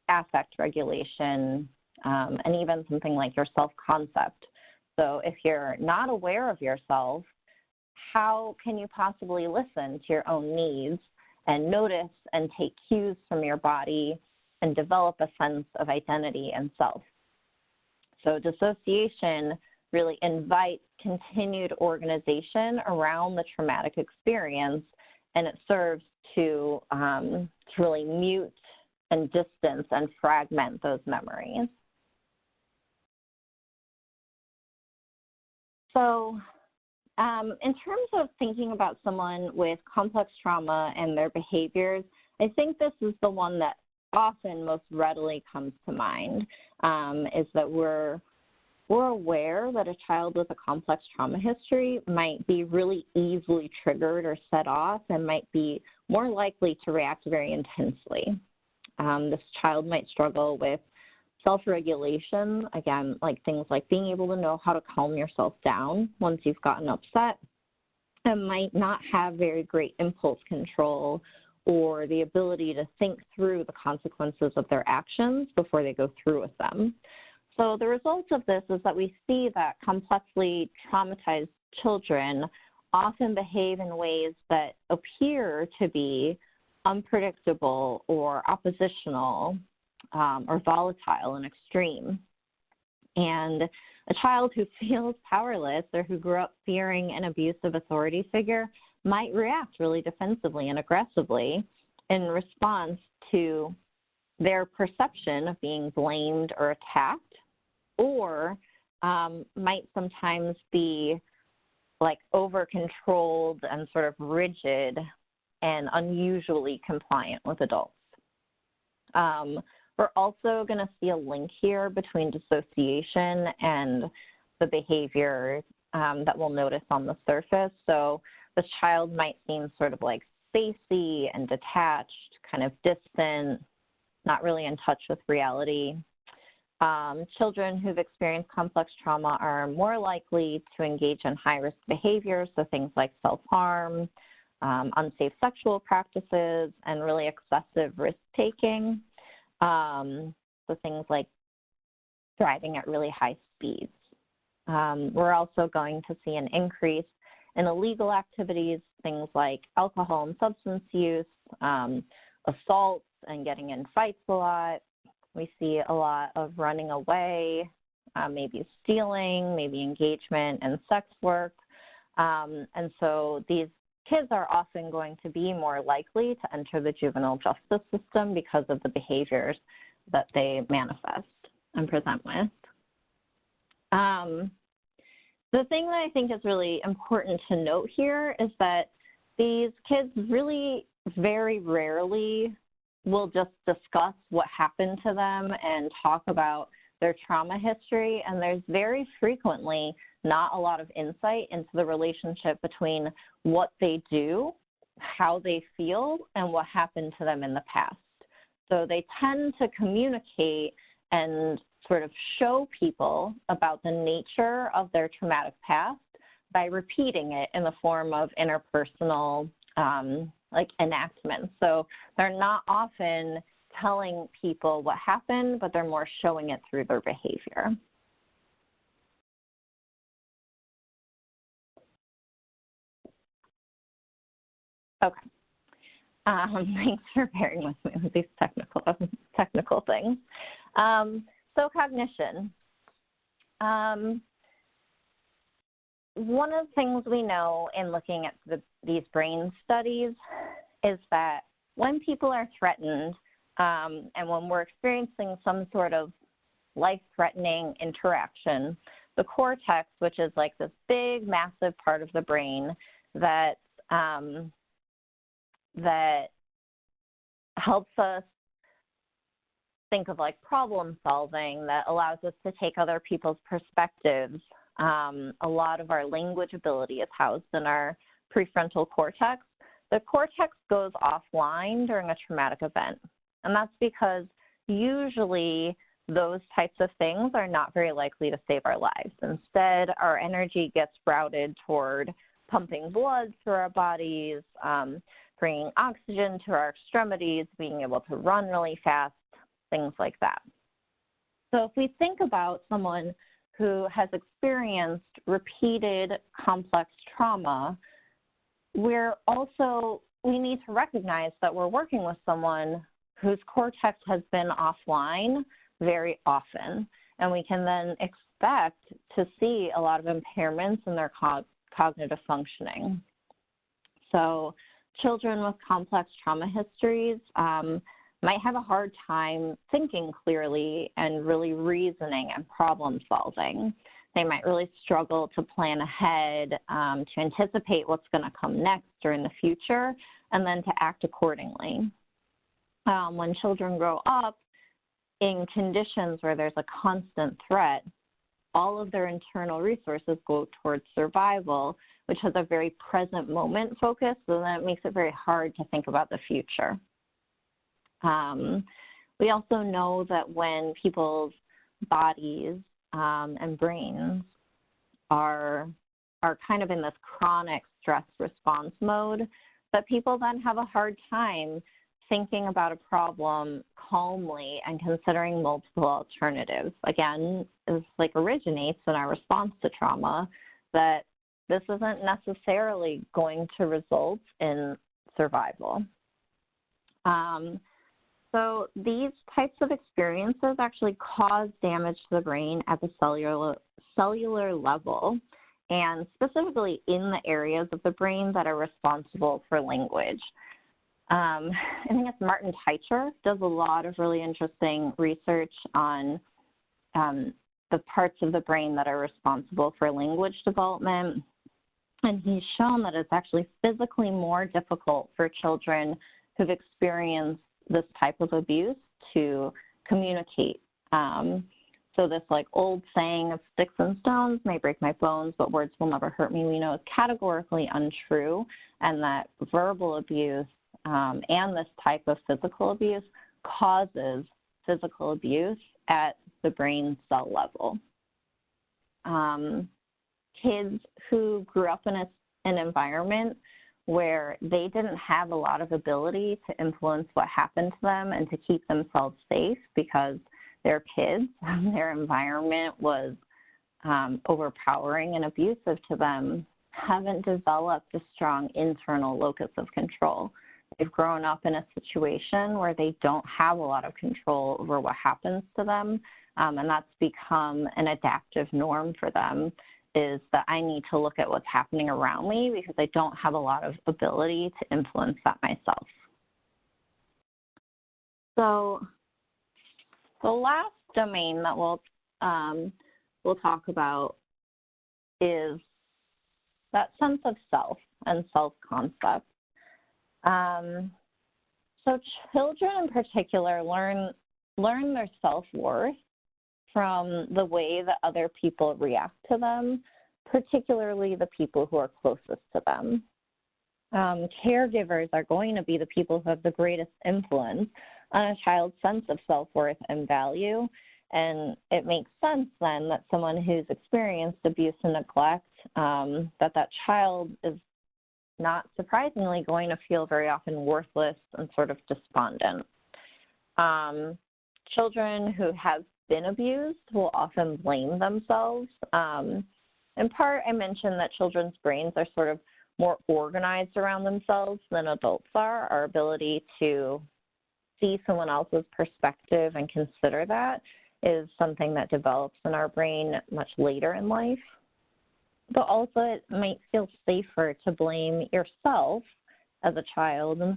affect regulation, and even something like your self-concept. So if you're not aware of yourself, how can you possibly listen to your own needs and notice and take cues from your body and develop a sense of identity and self? So dissociation really invites continued organization around the traumatic experience, and it serves to really mute and distance and fragment those memories. So in terms of thinking about someone with complex trauma and their behaviors, I think this is the one that often most readily comes to mind, is that we're aware that a child with a complex trauma history might be really easily triggered or set off and might be more likely to react very intensely. This child might struggle with self-regulation, again, like things like being able to know how to calm yourself down once you've gotten upset, and might not have very great impulse control or the ability to think through the consequences of their actions before they go through with them. So the result of this is that we see that complexly traumatized children often behave in ways that appear to be unpredictable or oppositional, or volatile and extreme. And a child who feels powerless or who grew up fearing an abusive authority figure might react really defensively and aggressively in response to their perception of being blamed or attacked, or might sometimes be like over-controlled and sort of rigid and unusually compliant with adults. We're also going to see a link here between dissociation and the behavior that we'll notice on the surface. So this child might seem sort of like spacey and detached, kind of distant, not really in touch with reality. Children who've experienced complex trauma are more likely to engage in high-risk behaviors, so things like self-harm, unsafe sexual practices, and really excessive risk-taking. So things like driving at really high speeds. We're also going to see an increase in illegal activities, things like alcohol and substance use, assaults and getting in fights a lot. We see a lot of running away, maybe stealing, maybe engagement in sex work. And so these kids are often going to be more likely to enter the juvenile justice system because of the behaviors that they manifest and present with. The thing that I think is really important to note here is that these kids really very rarely will just discuss what happened to them and talk about their trauma history, and there's very frequently not a lot of insight into the relationship between what they do, how they feel, and what happened to them in the past. So they tend to communicate and sort of show people about the nature of their traumatic past by repeating it in the form of interpersonal like enactments. So they're not often telling people what happened, but they're more showing it through their behavior. Okay. Thanks for bearing with me with these technical things. So cognition. One of the things we know in looking at these brain studies is that when people are threatened and when we're experiencing some sort of life-threatening interaction, the cortex, which is like this big, massive part of the brain that that helps us think of like problem solving, that allows us to take other people's perspectives. A lot of our language ability is housed in our prefrontal cortex. The cortex goes offline during a traumatic event, and that's because usually those types of things are not very likely to save our lives. Instead, our energy gets routed toward pumping blood through our bodies, bringing oxygen to our extremities, being able to run really fast, things like that. So if we think about someone who has experienced repeated complex trauma, we need to recognize that we're working with someone whose cortex has been offline very often, and we can then expect to see a lot of impairments in their cognitive functioning. So children with complex trauma histories might have a hard time thinking clearly and really reasoning and problem solving. They might really struggle to plan ahead, to anticipate what's going to come next or in the future, and then to act accordingly. When children grow up in conditions where there's a constant threat, all of their internal resources go towards survival, which has a very present moment focus, so then it makes it very hard to think about the future. We also know that when people's bodies and brains are kind of in this chronic stress response mode, that people then have a hard time thinking about a problem calmly and considering multiple alternatives. Again, this like originates in our response to trauma, that this isn't necessarily going to result in survival. So these types of experiences actually cause damage to the brain at the cellular level, and specifically in the areas of the brain that are responsible for language. I think it's Martin Teicher does a lot of really interesting research on the parts of the brain that are responsible for language development. And he's shown that it's actually physically more difficult for children who've experienced this type of abuse to communicate. So this like old saying of sticks and stones may break my bones, but words will never hurt me, we know is categorically untrue, and that verbal abuse and this type of physical abuse causes physical abuse at the brain cell level. Kids who grew up in an environment where they didn't have a lot of ability to influence what happened to them and to keep themselves safe because they're kids, their environment was overpowering and abusive to them, haven't developed a strong internal locus of control. They've grown up in a situation where they don't have a lot of control over what happens to them, and that's become an adaptive norm for them, is that I need to look at what's happening around me because I don't have a lot of ability to influence that myself. So the last domain that we'll talk about is that sense of self and self-concept. So children in particular learn their self-worth from the way that other people react to them, particularly the people who are closest to them. Caregivers are going to be the people who have the greatest influence on a child's sense of self-worth and value, and it makes sense then that someone who's experienced abuse and neglect, that child is not surprisingly going to feel very often worthless and sort of despondent. Children who have been abused will often blame themselves. In part, I mentioned that children's brains are sort of more organized around themselves than adults are. Our ability to see someone else's perspective and consider that is something that develops in our brain much later in life. But also it might feel safer to blame yourself as a child, and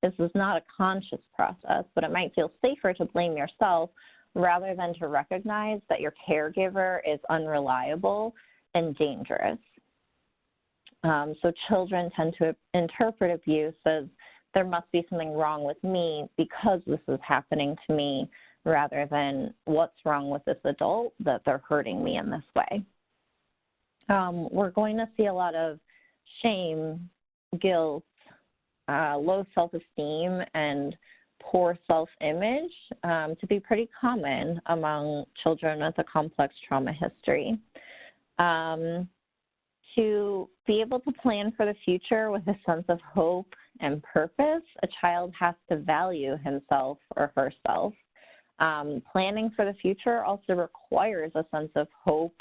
this is not a conscious process, but it might feel safer to blame yourself rather than to recognize that your caregiver is unreliable and dangerous. So children tend to interpret abuse as there must be something wrong with me because this is happening to me, rather than what's wrong with this adult that they're hurting me in this way. We're going to see a lot of shame, guilt, low self-esteem, and poor self-image to be pretty common among children with a complex trauma history. To be able to plan for the future with a sense of hope and purpose, a child has to value himself or herself. Planning for the future also requires a sense of hope,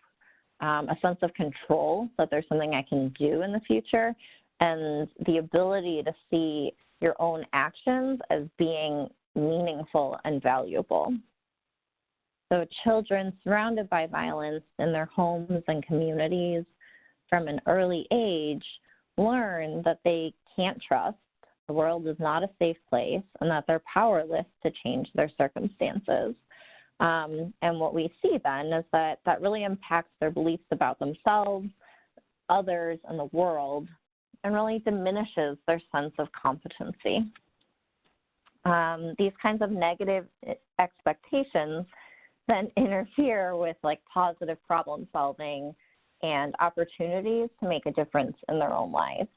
a sense of control, that there's something I can do in the future, and the ability to see your own actions as being meaningful and valuable. So children surrounded by violence in their homes and communities from an early age learn that they can't trust, the world is not a safe place, and that they're powerless to change their circumstances. And what we see then is that really impacts their beliefs about themselves, others, and the world, and really diminishes their sense of competency. These kinds of negative expectations then interfere with like positive problem solving and opportunities to make a difference in their own lives.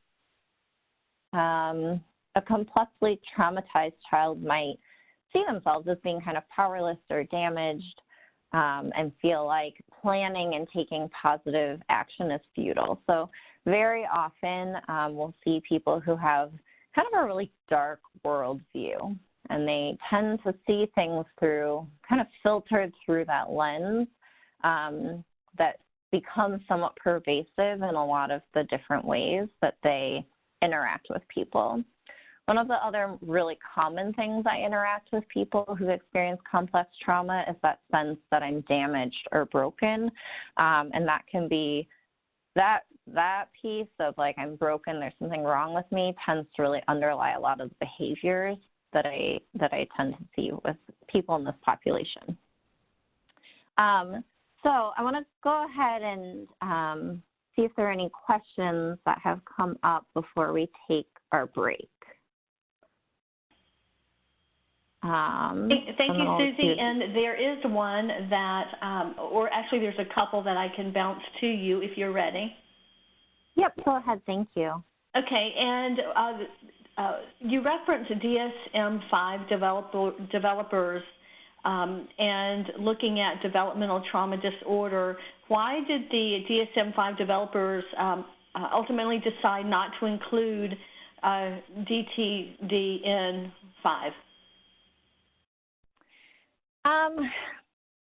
A complexly traumatized child might see themselves as being kind of powerless or damaged and feel like planning and taking positive action is futile. So very often we'll see people who have kind of a really dark worldview, and they tend to see things through, kind of filtered through that lens that becomes somewhat pervasive in a lot of the different ways that they interact with people. One of the other really common things I interact with people who experience complex trauma is that sense that I'm damaged or broken. And that can be that piece of like I'm broken, there's something wrong with me, tends to really underlie a lot of the behaviors that I tend to see with people in this population. So I want to go ahead and see if there are any questions that have come up before we take our break. Thank you, Susie. And there is one that, or actually there's a couple that I can bounce to you if you're ready. Yep, go ahead. Thank you. Okay, and you referenced DSM-5 developers and looking at developmental trauma disorder. Why did the DSM-5 developers ultimately decide not to include DTDN-5?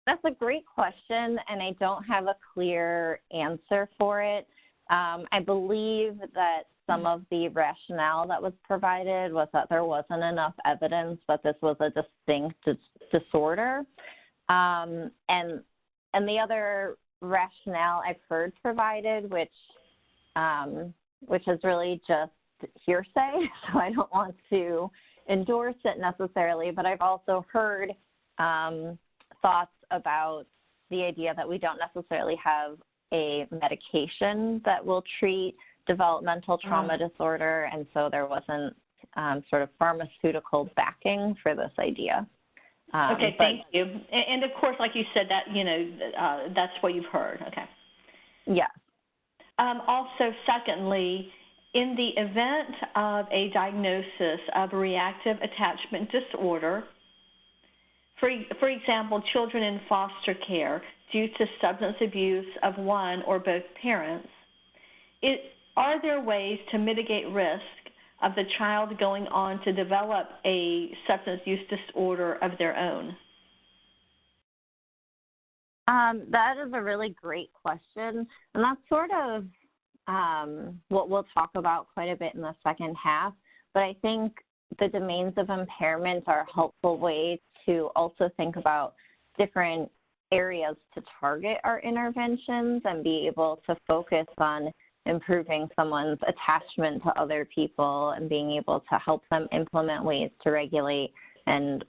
That's a great question, and I don't have a clear answer for it. I believe that some of the rationale that was provided was that there wasn't enough evidence that this was a distinct disorder. And the other rationale I've heard provided, which is really just hearsay, so I don't want to endorse it necessarily, but I've also heard thoughts about the idea that we don't necessarily have a medication that will treat developmental trauma disorder, and so there wasn't sort of pharmaceutical backing for this idea. Okay, thank you. And of course, like you said, that that's what you've heard. Okay. Yeah. Also, secondly, in the event of a diagnosis of reactive attachment disorder, for example, children in foster care due to substance abuse of one or both parents, are there ways to mitigate risk of the child going on to develop a substance use disorder of their own? That is a really great question, and that's sort of what we'll talk about quite a bit in the second half, but I think the domains of impairment are a helpful way to also think about different areas to target our interventions and be able to focus on improving someone's attachment to other people and being able to help them implement ways to regulate and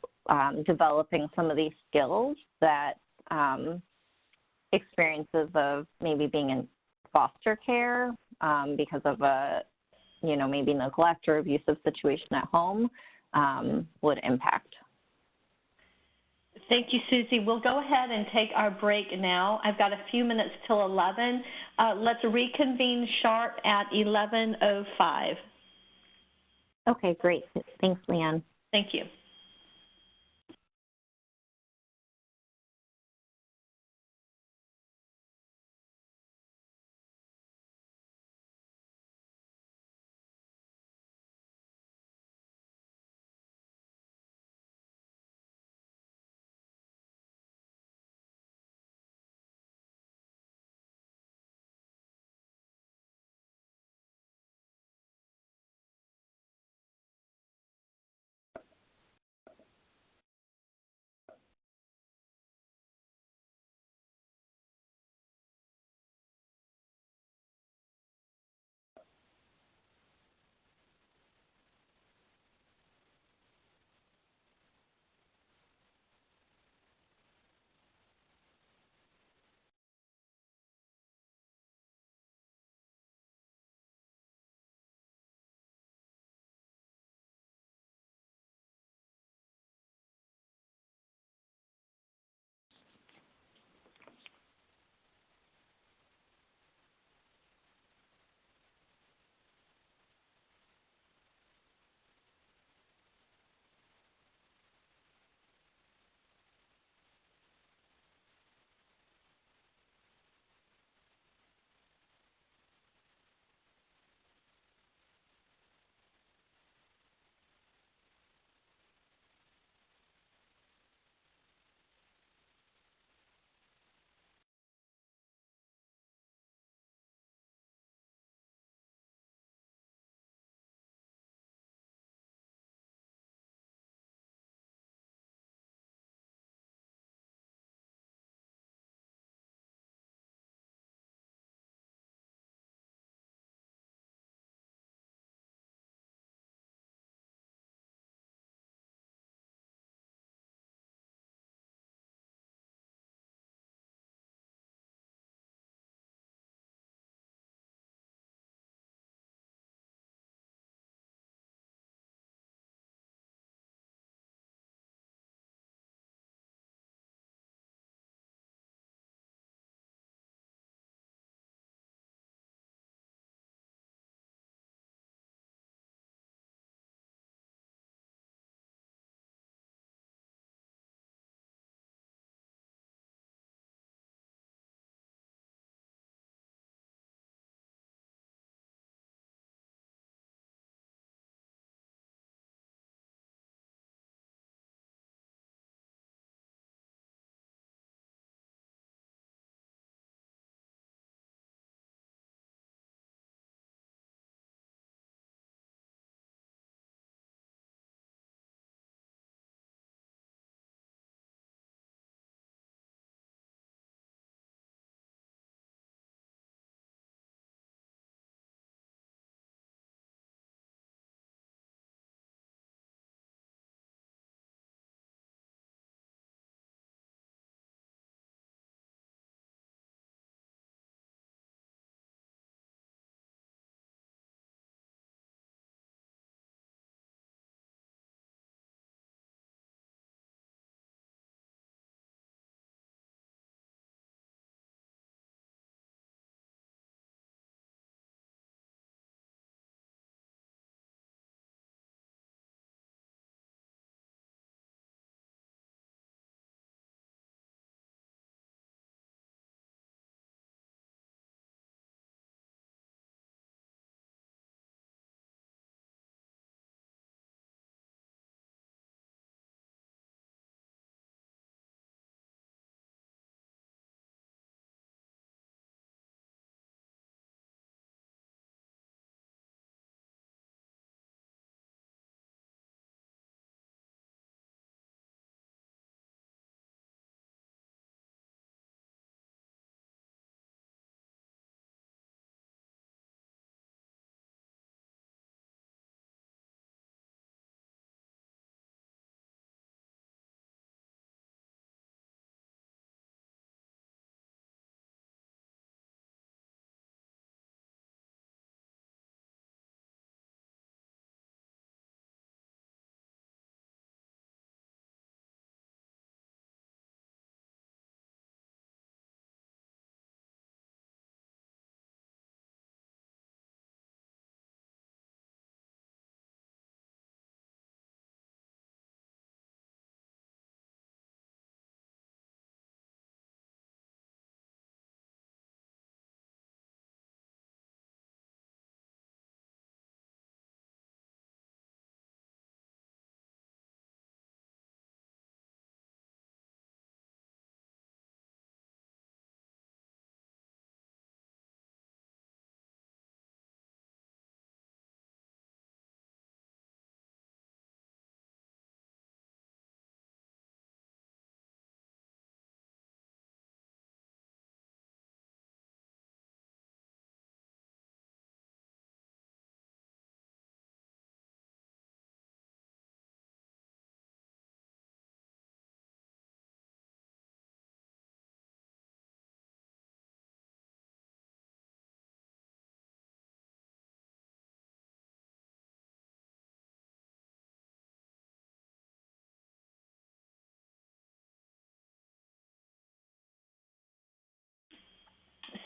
developing some of these skills that experiences of maybe being in foster care because of a, maybe neglect or abusive situation at home would impact. Thank you, Susie. We'll go ahead and take our break now. I've got a few minutes till 11. Let's reconvene sharp at 11:05. Okay, great. Thanks, Leanne. Thank you.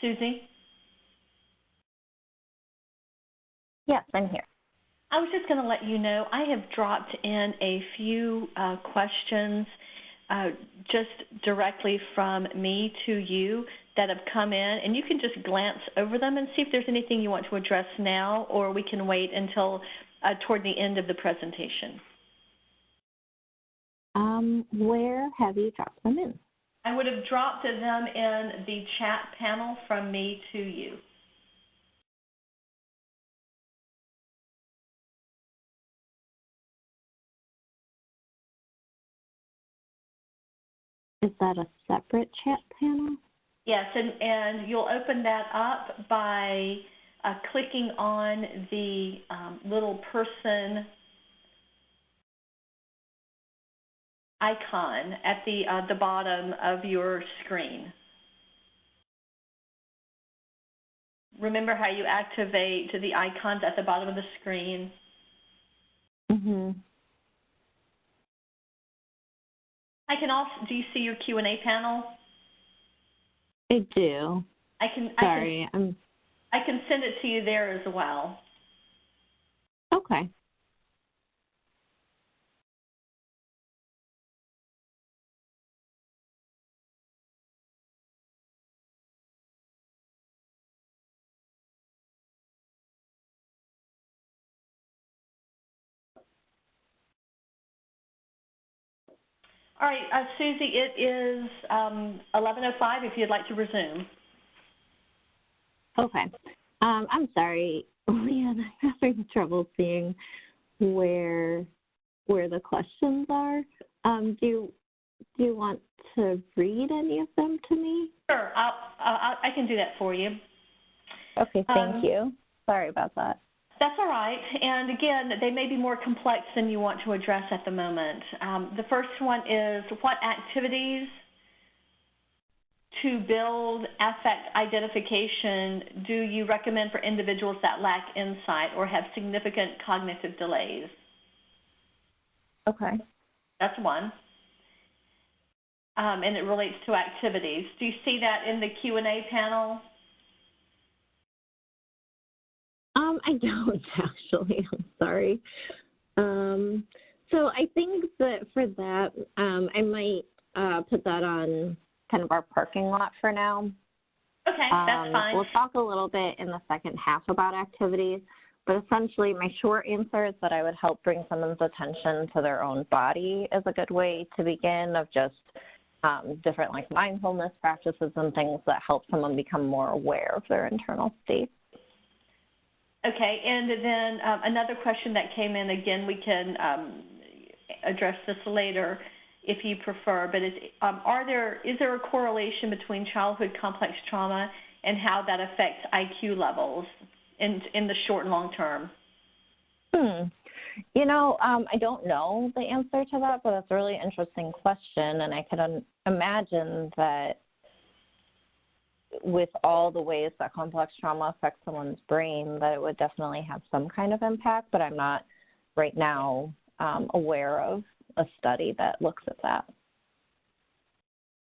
Susie? Yes, I'm here. I was just going to let you know I have dropped in a few questions just directly from me to you that have come in, and you can just glance over them and see if there's anything you want to address now, or we can wait until toward the end of the presentation. Where have you dropped them in? I would have dropped them in the chat panel from me to you. Is that a separate chat panel? Yes, and you'll open that up by clicking on the little person icon at the bottom of your screen. Remember how you activate the icons at the bottom of the screen? Mm-hmm. I can also, do you see your Q&A panel? I do. I can send it to you there as well. Okay. All right, Susie, it is 11:05 if you'd like to resume. Okay. I'm sorry, Leanne, I'm having trouble seeing where the questions are. Do you want to read any of them to me? Sure, I can do that for you. Okay, thank you. Sorry about that. That's all right. And again, they may be more complex than you want to address at the moment. The first one is, what activities to build affect identification do you recommend for individuals that lack insight or have significant cognitive delays? Okay. That's one. And it relates to activities. Do you see that in the Q&A panel? I don't actually. I'm sorry. So I think that for that, I might put that on kind of our parking lot for now. Okay, that's fine. We'll talk a little bit in the second half about activities, but essentially my short answer is that I would help bring someone's attention to their own body as a good way to begin, of just different like mindfulness practices and things that help someone become more aware of their internal state. Okay, and then another question that came in, again, we can address this later if you prefer, but is there a correlation between childhood complex trauma and how that affects IQ levels in the short and long term? You know, I don't know the answer to that, but it's a really interesting question, and I could imagine that with all the ways that complex trauma affects someone's brain, that it would definitely have some kind of impact, but I'm not right now aware of a study that looks at that.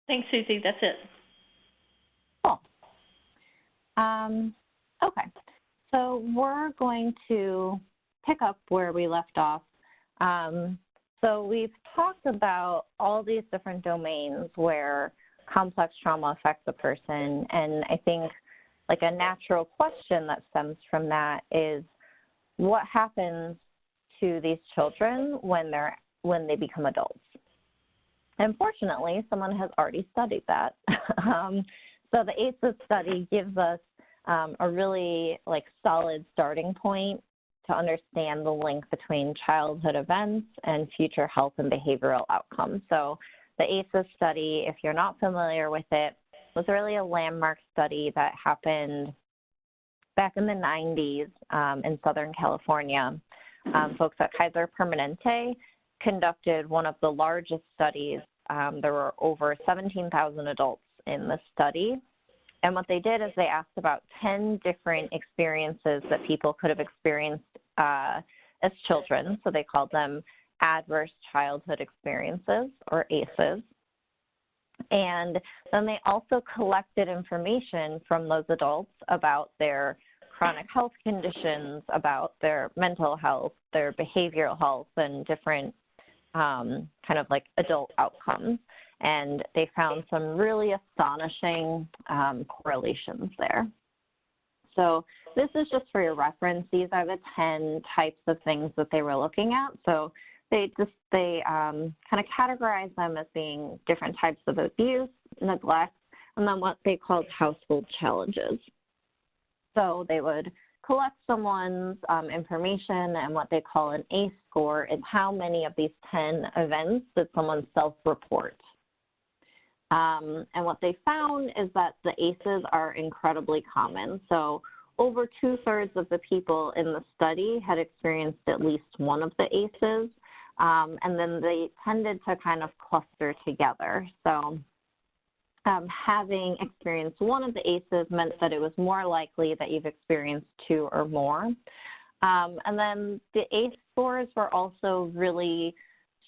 Thanks, Susie. That's it. Cool. Okay. So we're going to pick up where we left off. So we've talked about all these different domains where complex trauma affects a person, and I think like a natural question that stems from that is, what happens to these children when they become adults? Unfortunately, someone has already studied that. So the ACEs study gives us a really like solid starting point to understand the link between childhood events and future health and behavioral outcomes. So the ACEs study, if you're not familiar with it, was really a landmark study that happened back in the 90s in Southern California. Folks at Kaiser Permanente conducted one of the largest studies. There were over 17,000 adults in the study. And what they did is they asked about 10 different experiences that people could have experienced as children. So they called them adverse childhood experiences, or ACEs. And then they also collected information from those adults about their chronic health conditions, about their mental health, their behavioral health, and different kind of like adult outcomes. And they found some really astonishing correlations there. So this is just for your reference. These are the 10 types of things that they were looking at. So they kind of categorize them as being different types of abuse, neglect, and then what they called household challenges. So they would collect someone's information, and what they call an ACE score is how many of these 10 events did someone self-report. And what they found is that the ACEs are incredibly common. So over 2/3 of the people in the study had experienced at least one of the ACEs, and then they tended to kind of cluster together. So having experienced one of the ACEs meant that it was more likely that you've experienced 2 or more. And then the ACE scores were also really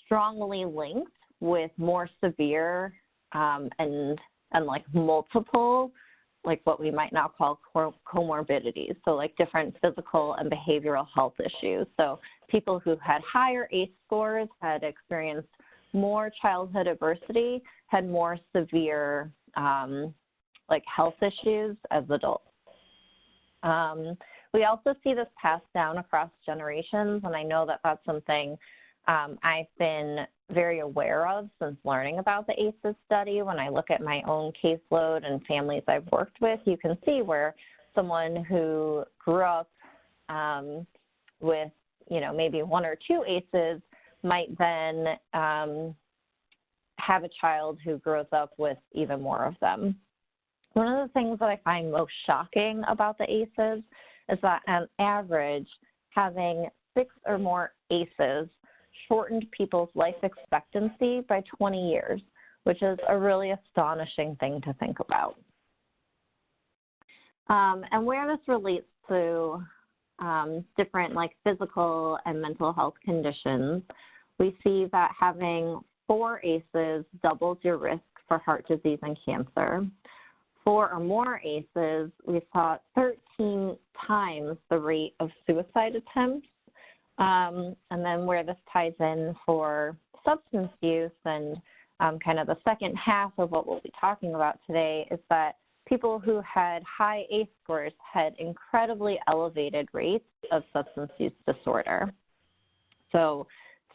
strongly linked with more severe and like multiple, like what we might now call comorbidities, so like different physical and behavioral health issues. So people who had higher ACE scores had experienced more childhood adversity, had more severe like health issues as adults. We also see this passed down across generations, and I know that that's something I've been very aware of since learning about the ACEs study. When I look at my own caseload and families I've worked with, you can see where someone who grew up with, maybe 1 or 2 ACEs might then have a child who grows up with even more of them. One of the things that I find most shocking about the ACEs is that on average, having 6 or more ACEs shortened people's life expectancy by 20 years, which is a really astonishing thing to think about. And where this relates to different like physical and mental health conditions, we see that having 4 ACEs doubles your risk for heart disease and cancer. 4 or more ACEs, we saw 13 times the rate of suicide attempts. And then where this ties in for substance use and kind of the second half of what we'll be talking about today is that people who had high ACE scores had incredibly elevated rates of substance use disorder. So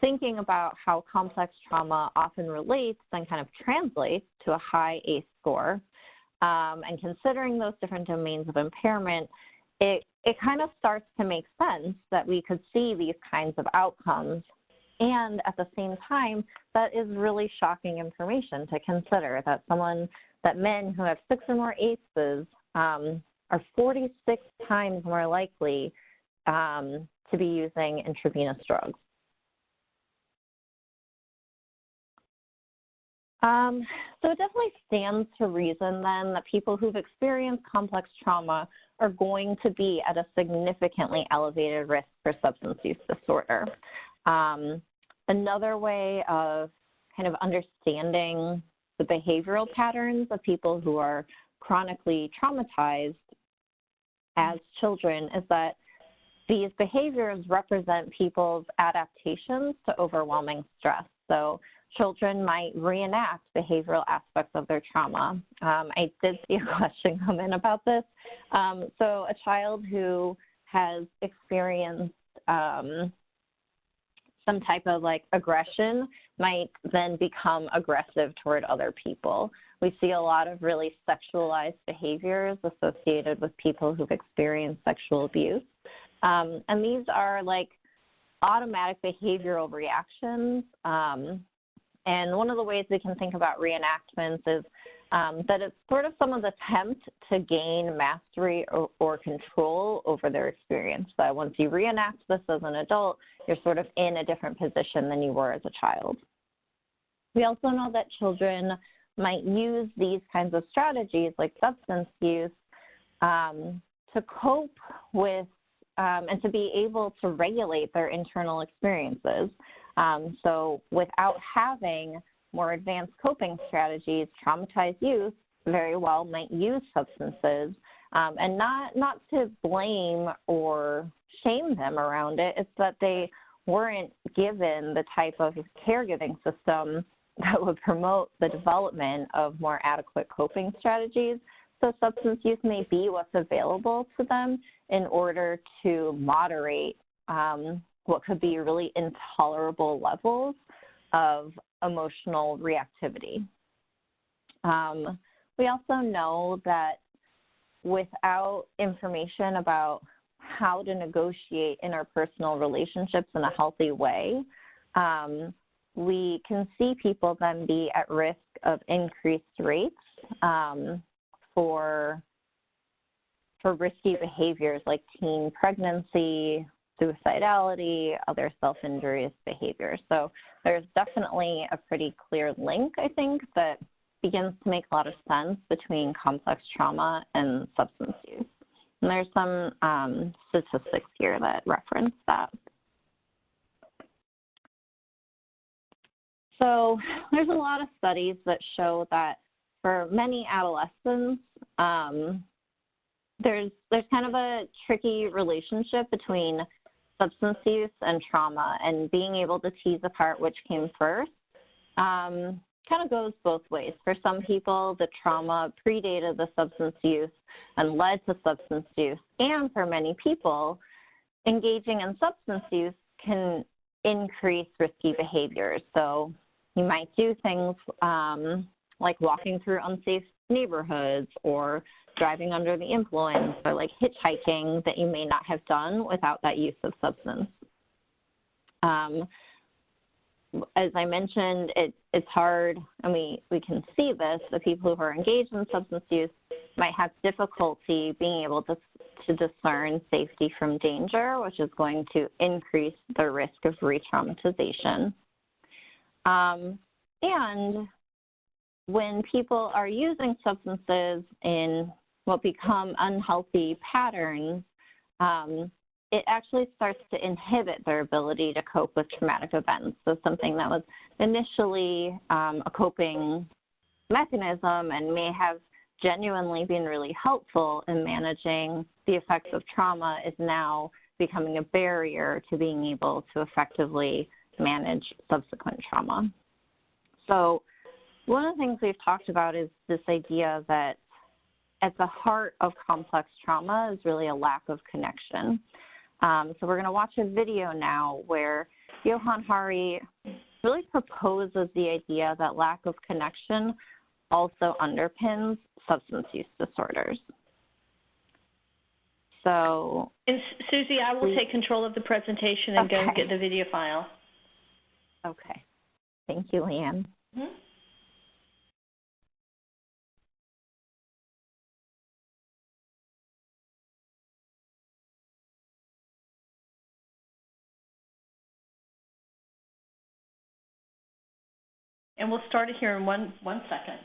thinking about how complex trauma often relates and kind of translates to a high ACE score, and considering those different domains of impairment, it kind of starts to make sense that we could see these kinds of outcomes. And at the same time, that is really shocking information to consider, that men who have 6 or more ACEs are 46 times more likely to be using intravenous drugs. So it definitely stands to reason then that people who've experienced complex trauma are going to be at a significantly elevated risk for substance use disorder. Another way of kind of understanding the behavioral patterns of people who are chronically traumatized as children is that these behaviors represent people's adaptations to overwhelming stress. So children might reenact behavioral aspects of their trauma. I did see a question come in about this. So a child who has experienced some type of like aggression might then become aggressive toward other people. We see a lot of really sexualized behaviors associated with people who've experienced sexual abuse. And these are like automatic behavioral reactions. And one of the ways we can think about reenactments is that it's sort of someone's attempt to gain mastery or control over their experience. That once you reenact this as an adult, you're sort of in a different position than you were as a child. We also know that children might use these kinds of strategies like substance use to cope with and to be able to regulate their internal experiences. So without having more advanced coping strategies, traumatized youth very well might use substances, and not to blame or shame them around it. It's that they weren't given the type of caregiving system that would promote the development of more adequate coping strategies. So substance use may be what's available to them in order to moderate what could be really intolerable levels of emotional reactivity. We also know that without information about how to negotiate interpersonal relationships in a healthy way, we can see people then be at risk of increased rates for risky behaviors like teen pregnancy, suicidality, other self-injurious behaviors. So there's definitely a pretty clear link, I think, that begins to make a lot of sense between complex trauma and substance use. And there's some statistics here that reference that. So there's a lot of studies that show that for many adolescents, there's kind of a tricky relationship between substance use and trauma, and being able to tease apart which came first kind of goes both ways. For some people, the trauma predated the substance use and led to substance use, and for many people, engaging in substance use can increase risky behaviors. So you might do things like walking through unsafe neighborhoods or driving under the influence, or like hitchhiking that you may not have done without that use of substance. As I mentioned, it's hard, and we can see this, the people who are engaged in substance use might have difficulty being able to discern safety from danger, which is going to increase the risk of re-traumatization. And when people are using substances in what become unhealthy patterns, it actually starts to inhibit their ability to cope with traumatic events. So something that was initially a coping mechanism and may have genuinely been really helpful in managing the effects of trauma is now becoming a barrier to being able to effectively manage subsequent trauma. So one of the things we've talked about is this idea that at the heart of complex trauma is really a lack of connection. So we're going to watch a video now where Johann Hari really proposes the idea that lack of connection also underpins substance use disorders. So, and Susie, I will take control of the presentation and go get the video file. Okay. Thank you, Leanne. Mm-hmm. And we'll start it here in one second.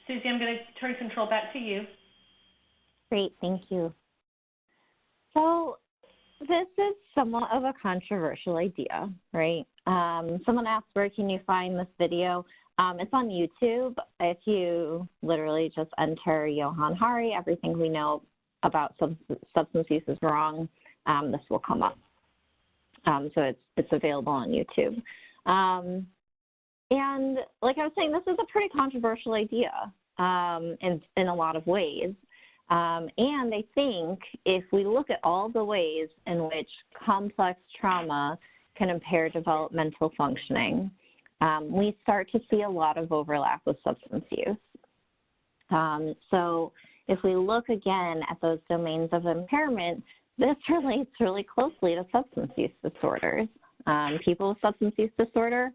Susie, I'm going to turn control back to you. Great, thank you. So this is somewhat of a controversial idea, right? Someone asked, where can you find this video? It's on YouTube. If you literally just enter Johan Hari, everything we know about substance use is wrong, this will come up. So it's available on YouTube. And like I was saying, this is a pretty controversial idea in a lot of ways. And I think if we look at all the ways in which complex trauma can impair developmental functioning, we start to see a lot of overlap with substance use. So if we look again at those domains of impairment, this relates really closely to substance use disorders. People with substance use disorder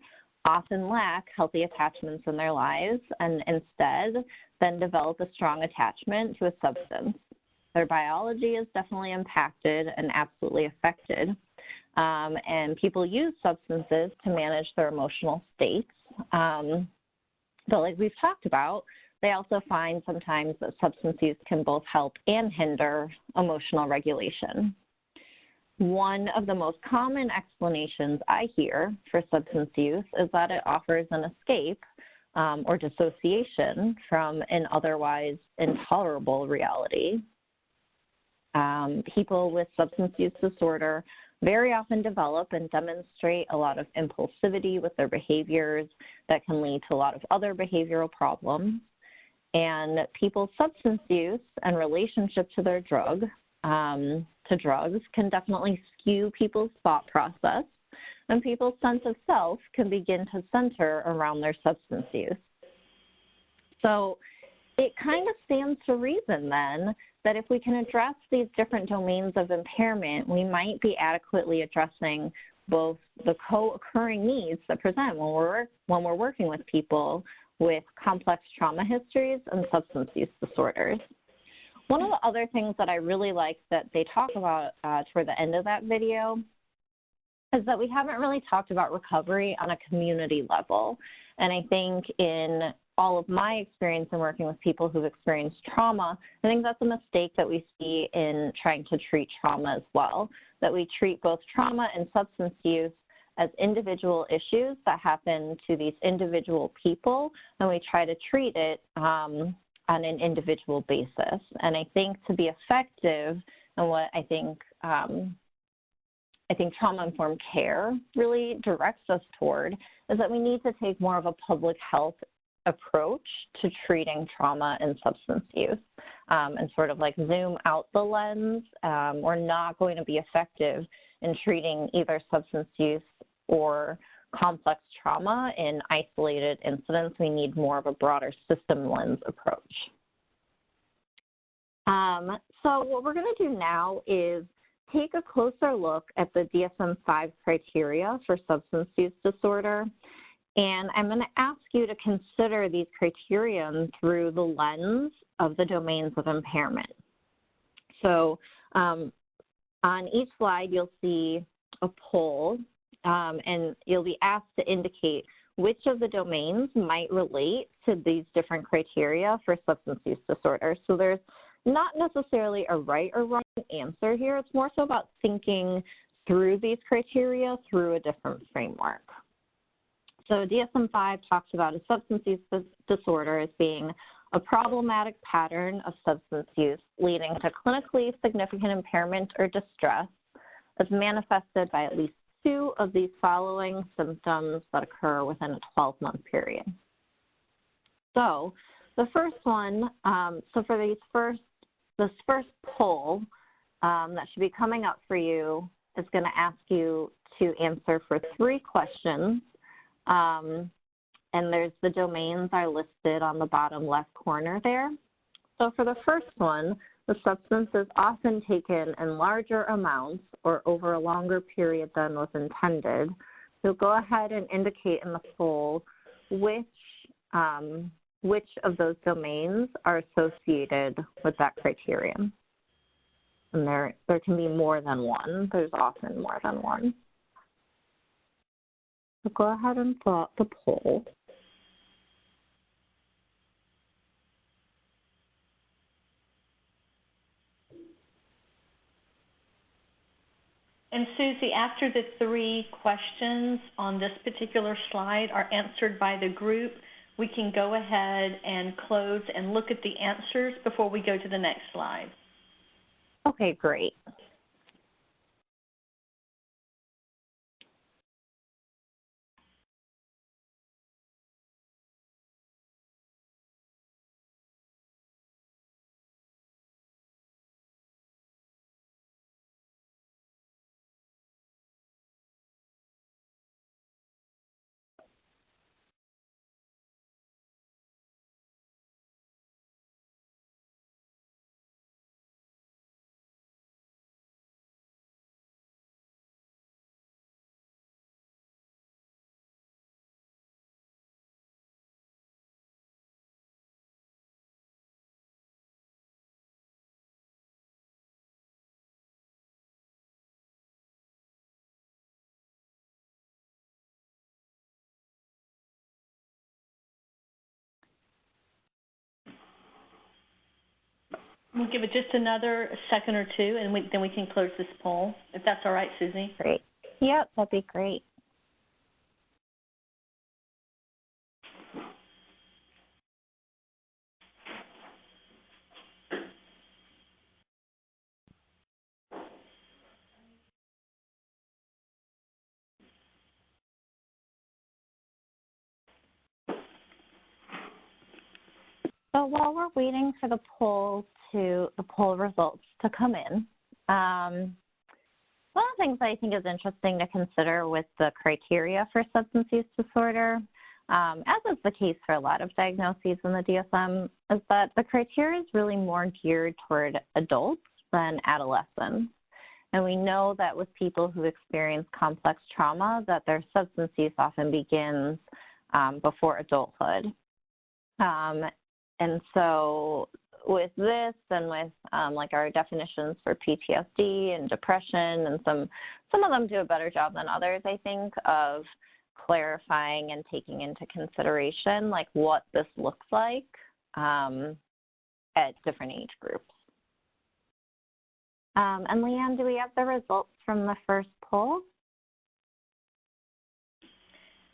often lack healthy attachments in their lives and instead then develop a strong attachment to a substance. Their biology is definitely impacted and absolutely affected. And people use substances to manage their emotional states. But like we've talked about, they also find sometimes that substance use can both help and hinder emotional regulation. One of the most common explanations I hear for substance use is that it offers an escape or dissociation from an otherwise intolerable reality. People with substance use disorder very often develop and demonstrate a lot of impulsivity with their behaviors that can lead to a lot of other behavioral problems. And people's substance use and relationship to their drugs can definitely skew people's thought process, and people's sense of self can begin to center around their substance use. So it kind of stands to reason then that if we can address these different domains of impairment, we might be adequately addressing both the co-occurring needs that present when we're working with people with complex trauma histories and substance use disorders. One of the other things that I really like that they talk about toward the end of that video is that we haven't really talked about recovery on a community level. And I think in all of my experience in working with people who've experienced trauma, I think that's a mistake that we see in trying to treat trauma as well, that we treat both trauma and substance use as individual issues that happen to these individual people, and we try to treat it on an individual basis. And I think to be effective, and what I think trauma-informed care really directs us toward, is that we need to take more of a public health approach to treating trauma and substance use, and sort of like zoom out the lens. We're not going to be effective in treating either substance use or complex trauma in isolated incidents. We need more of a broader system lens approach. So what we're going to do now is take a closer look at the DSM-5 criteria for substance use disorder. And I'm going to ask you to consider these criteria through the lens of the domains of impairment. So on each slide, you'll see a poll, and you'll be asked to indicate which of the domains might relate to these different criteria for substance use disorder. So there's not necessarily a right or wrong answer here. It's more so about thinking through these criteria through a different framework. So DSM-5 talks about a substance use disorder as being a problematic pattern of substance use leading to clinically significant impairment or distress as manifested by at least 2 of these following symptoms that occur within a 12-month period. So the first one, so for this first poll that should be coming up for you is going to ask you to answer for 3 questions. And there's the domains are listed on the bottom left corner there. So for the first one, the substance is often taken in larger amounts or over a longer period than was intended. So go ahead and indicate in the poll which of those domains are associated with that criterion. And there can be more than one. There's often more than one. So go ahead and fill out the poll. And Susie, after the 3 questions on this particular slide are answered by the group, we can go ahead and close and look at the answers before we go to the next slide. Okay, great. We'll give it just another second or two, and then we can close this poll, if that's all right, Susie. Great. Yep, that'd be great. So while we're waiting for the poll results to come in, one of the things I think is interesting to consider with the criteria for substance use disorder, as is the case for a lot of diagnoses in the DSM, is that the criteria is really more geared toward adults than adolescents. And we know that with people who experience complex trauma, that their substance use often begins before adulthood. And so with this and with like our definitions for PTSD and depression, and some of them do a better job than others, I think, of clarifying and taking into consideration like what this looks like at different age groups. And Leanne, do we have the results from the first poll?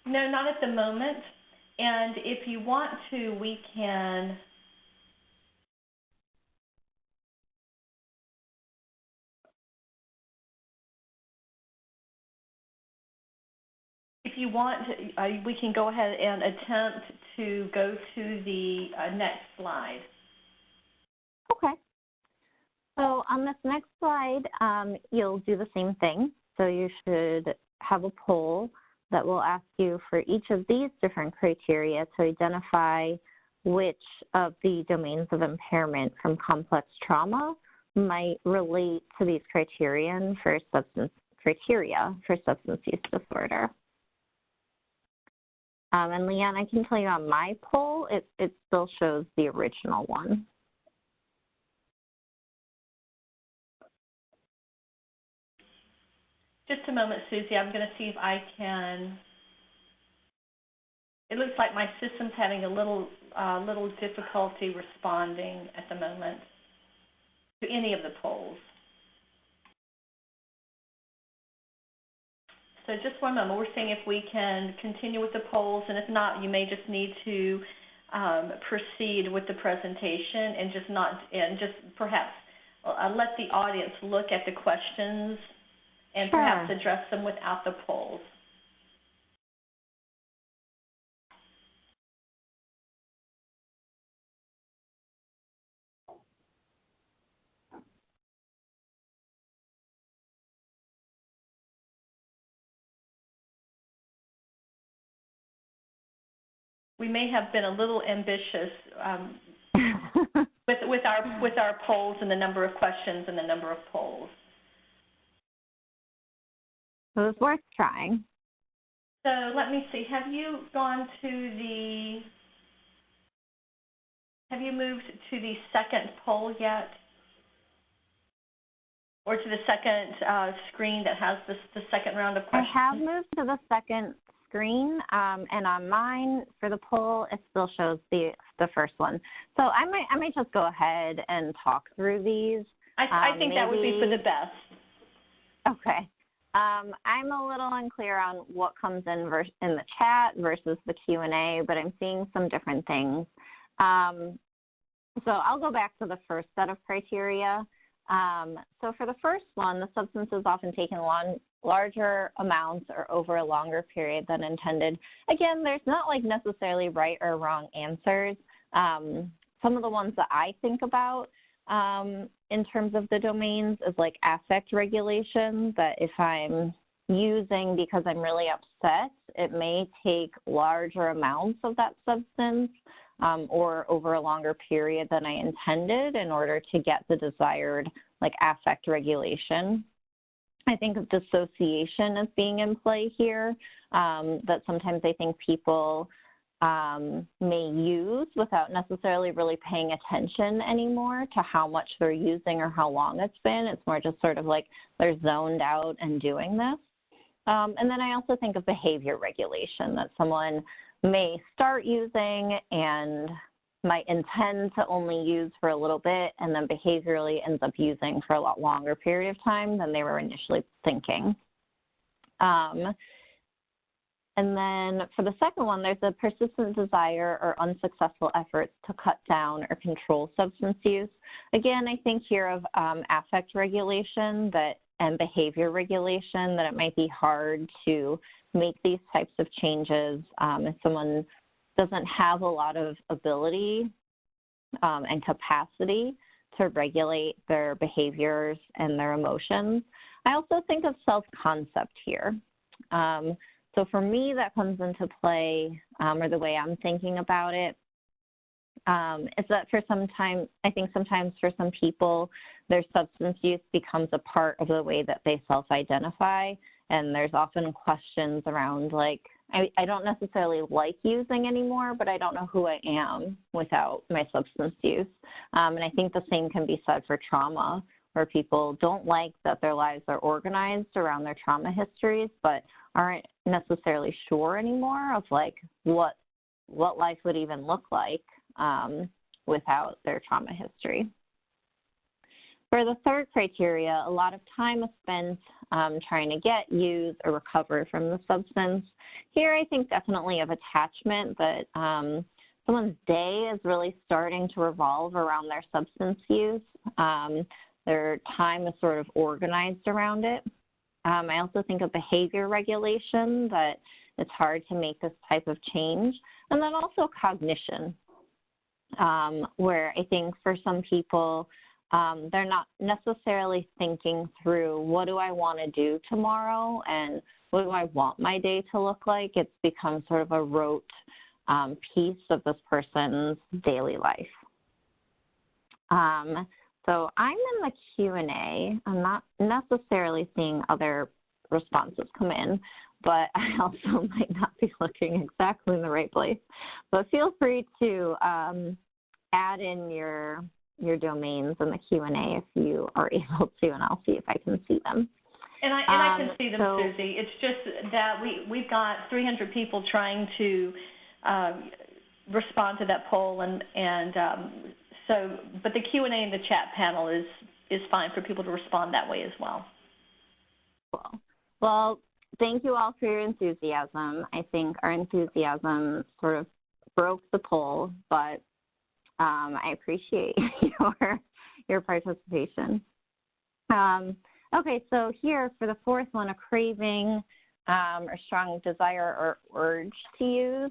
No, not at the moment. And if you want to, we can we can go ahead and attempt to go to the next slide. Okay. So on this next slide, you'll do the same thing. So you should have a poll that will ask you for each of these different criteria to identify which of the domains of impairment from complex trauma might relate to these criteria for substance use disorder. And Leanne, I can tell you on my poll, it still shows the original one. Just a moment, Susie. I'm going to see if I can. It looks like my system's having a little difficulty responding at the moment to any of the polls. So just one moment. We're seeing if we can continue with the polls, and if not, you may just need to proceed with the presentation and just perhaps let the audience look at the questions and perhaps address them without the polls. We may have been a little ambitious with our polls and the number of questions and the number of polls. It was worth trying. So let me see. Have you moved to the second poll yet? Or to the second screen that has the second round of questions? I have moved to the second screen, and on mine for the poll, it still shows the first one. So I might just go ahead and talk through these. I think that would be for the best. Okay. I'm a little unclear on what comes in the chat versus the Q&A, but I'm seeing some different things. So I'll go back to the first set of criteria. So for the first one, the substance is often taken larger amounts or over a longer period than intended. Again, there's not like necessarily right or wrong answers. Some of the ones that I think about in terms of the domains is like affect regulation, that if I'm using because I'm really upset, it may take larger amounts of that substance or over a longer period than I intended in order to get the desired like affect regulation. I think of dissociation as being in play here, that sometimes I think people may use without necessarily really paying attention anymore to how much they're using or how long it's been. It's more just sort of like they're zoned out and doing this. And then I also think of behavior regulation, that someone may start using and might intend to only use for a little bit and then behaviorally ends up using for a lot longer period of time than they were initially thinking. And then for the second one, there's a persistent desire or unsuccessful efforts to cut down or control substance use. Again, I think here of affect regulation and behavior regulation, that it might be hard to make these types of changes if someone doesn't have a lot of ability and capacity to regulate their behaviors and their emotions. I also think of self-concept here. So for me, that comes into play, or the way I'm thinking about it, is that I think sometimes for some people, their substance use becomes a part of the way that they self-identify. And there's often questions around like, I don't necessarily like using anymore, but I don't know who I am without my substance use. And I think the same can be said for trauma, where people don't like that their lives are organized around their trauma histories, but aren't necessarily sure anymore of like what life would even look like without their trauma history. For the third criteria, a lot of time is spent trying to get, use, or recover from the substance. Here, I think definitely of attachment, that someone's day is really starting to revolve around their substance use. Their time is sort of organized around it. I also think of behavior regulation, that it's hard to make this type of change. And then also cognition, where I think for some people, they're not necessarily thinking through, what do I want to do tomorrow and what do I want my day to look like? It's become sort of a rote piece of this person's daily life. So I'm in the Q&A. I'm not necessarily seeing other responses come in, but I also might not be looking exactly in the right place. But feel free to add in your domains in the Q&A if you are able to, and I'll see if I can see them. And I can see them, Susie. It's just that we've got 300 people trying to respond to that poll, but the Q&A in the chat panel is fine for people to respond that way as well. Cool. Well, thank you all for your enthusiasm. I think our enthusiasm sort of broke the poll, but I appreciate your participation. Okay, so here for the fourth one, a craving or strong desire or urge to use.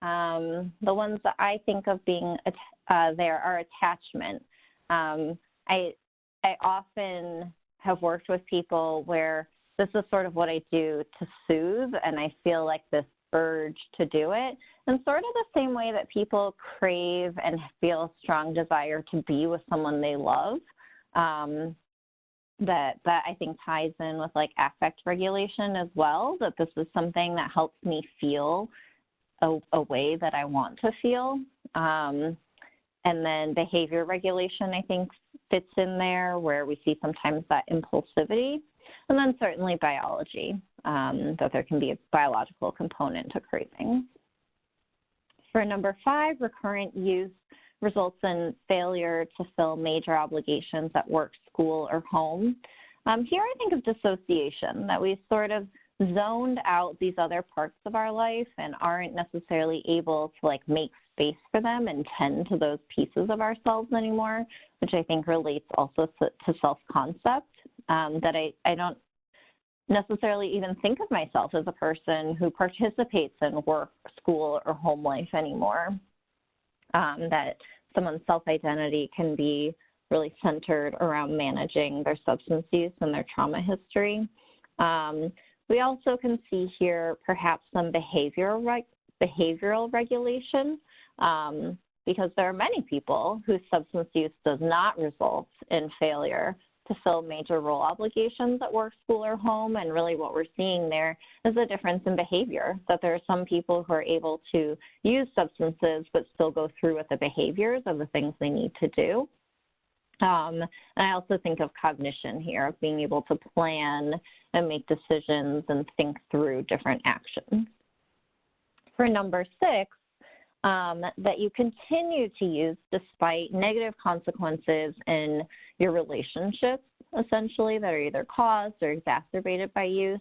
The ones that I think of being there are attachment. I often have worked with people where this is sort of what I do to soothe, and I feel like this urge to do it. And sort of the same way that people crave and feel a strong desire to be with someone they love, that I think ties in with like affect regulation as well, that this is something that helps me feel a way that I want to feel. And then behavior regulation, I think, fits in there, where we see sometimes that impulsivity. And then certainly biology, that there can be a biological component to cravings. For number 5, recurrent use results in failure to fill major obligations at work, school, or home. Here I think of dissociation, that we sort of zoned out these other parts of our life and aren't necessarily able to like make space for them and tend to those pieces of ourselves anymore, which I think relates also to self-concept, that I don't necessarily even think of myself as a person who participates in work, school, or home life anymore, that someone's self-identity can be really centered around managing their substance use and their trauma history. We also can see here perhaps some behavioral regulation, because there are many people whose substance use does not result in failure to fill major role obligations at work, school, or home. And really what we're seeing there is a difference in behavior, that there are some people who are able to use substances but still go through with the behaviors of the things they need to do. And I also think of cognition here, of being able to plan and make decisions and think through different actions. For number 6, that you continue to use despite negative consequences in your relationships, essentially, that are either caused or exacerbated by use.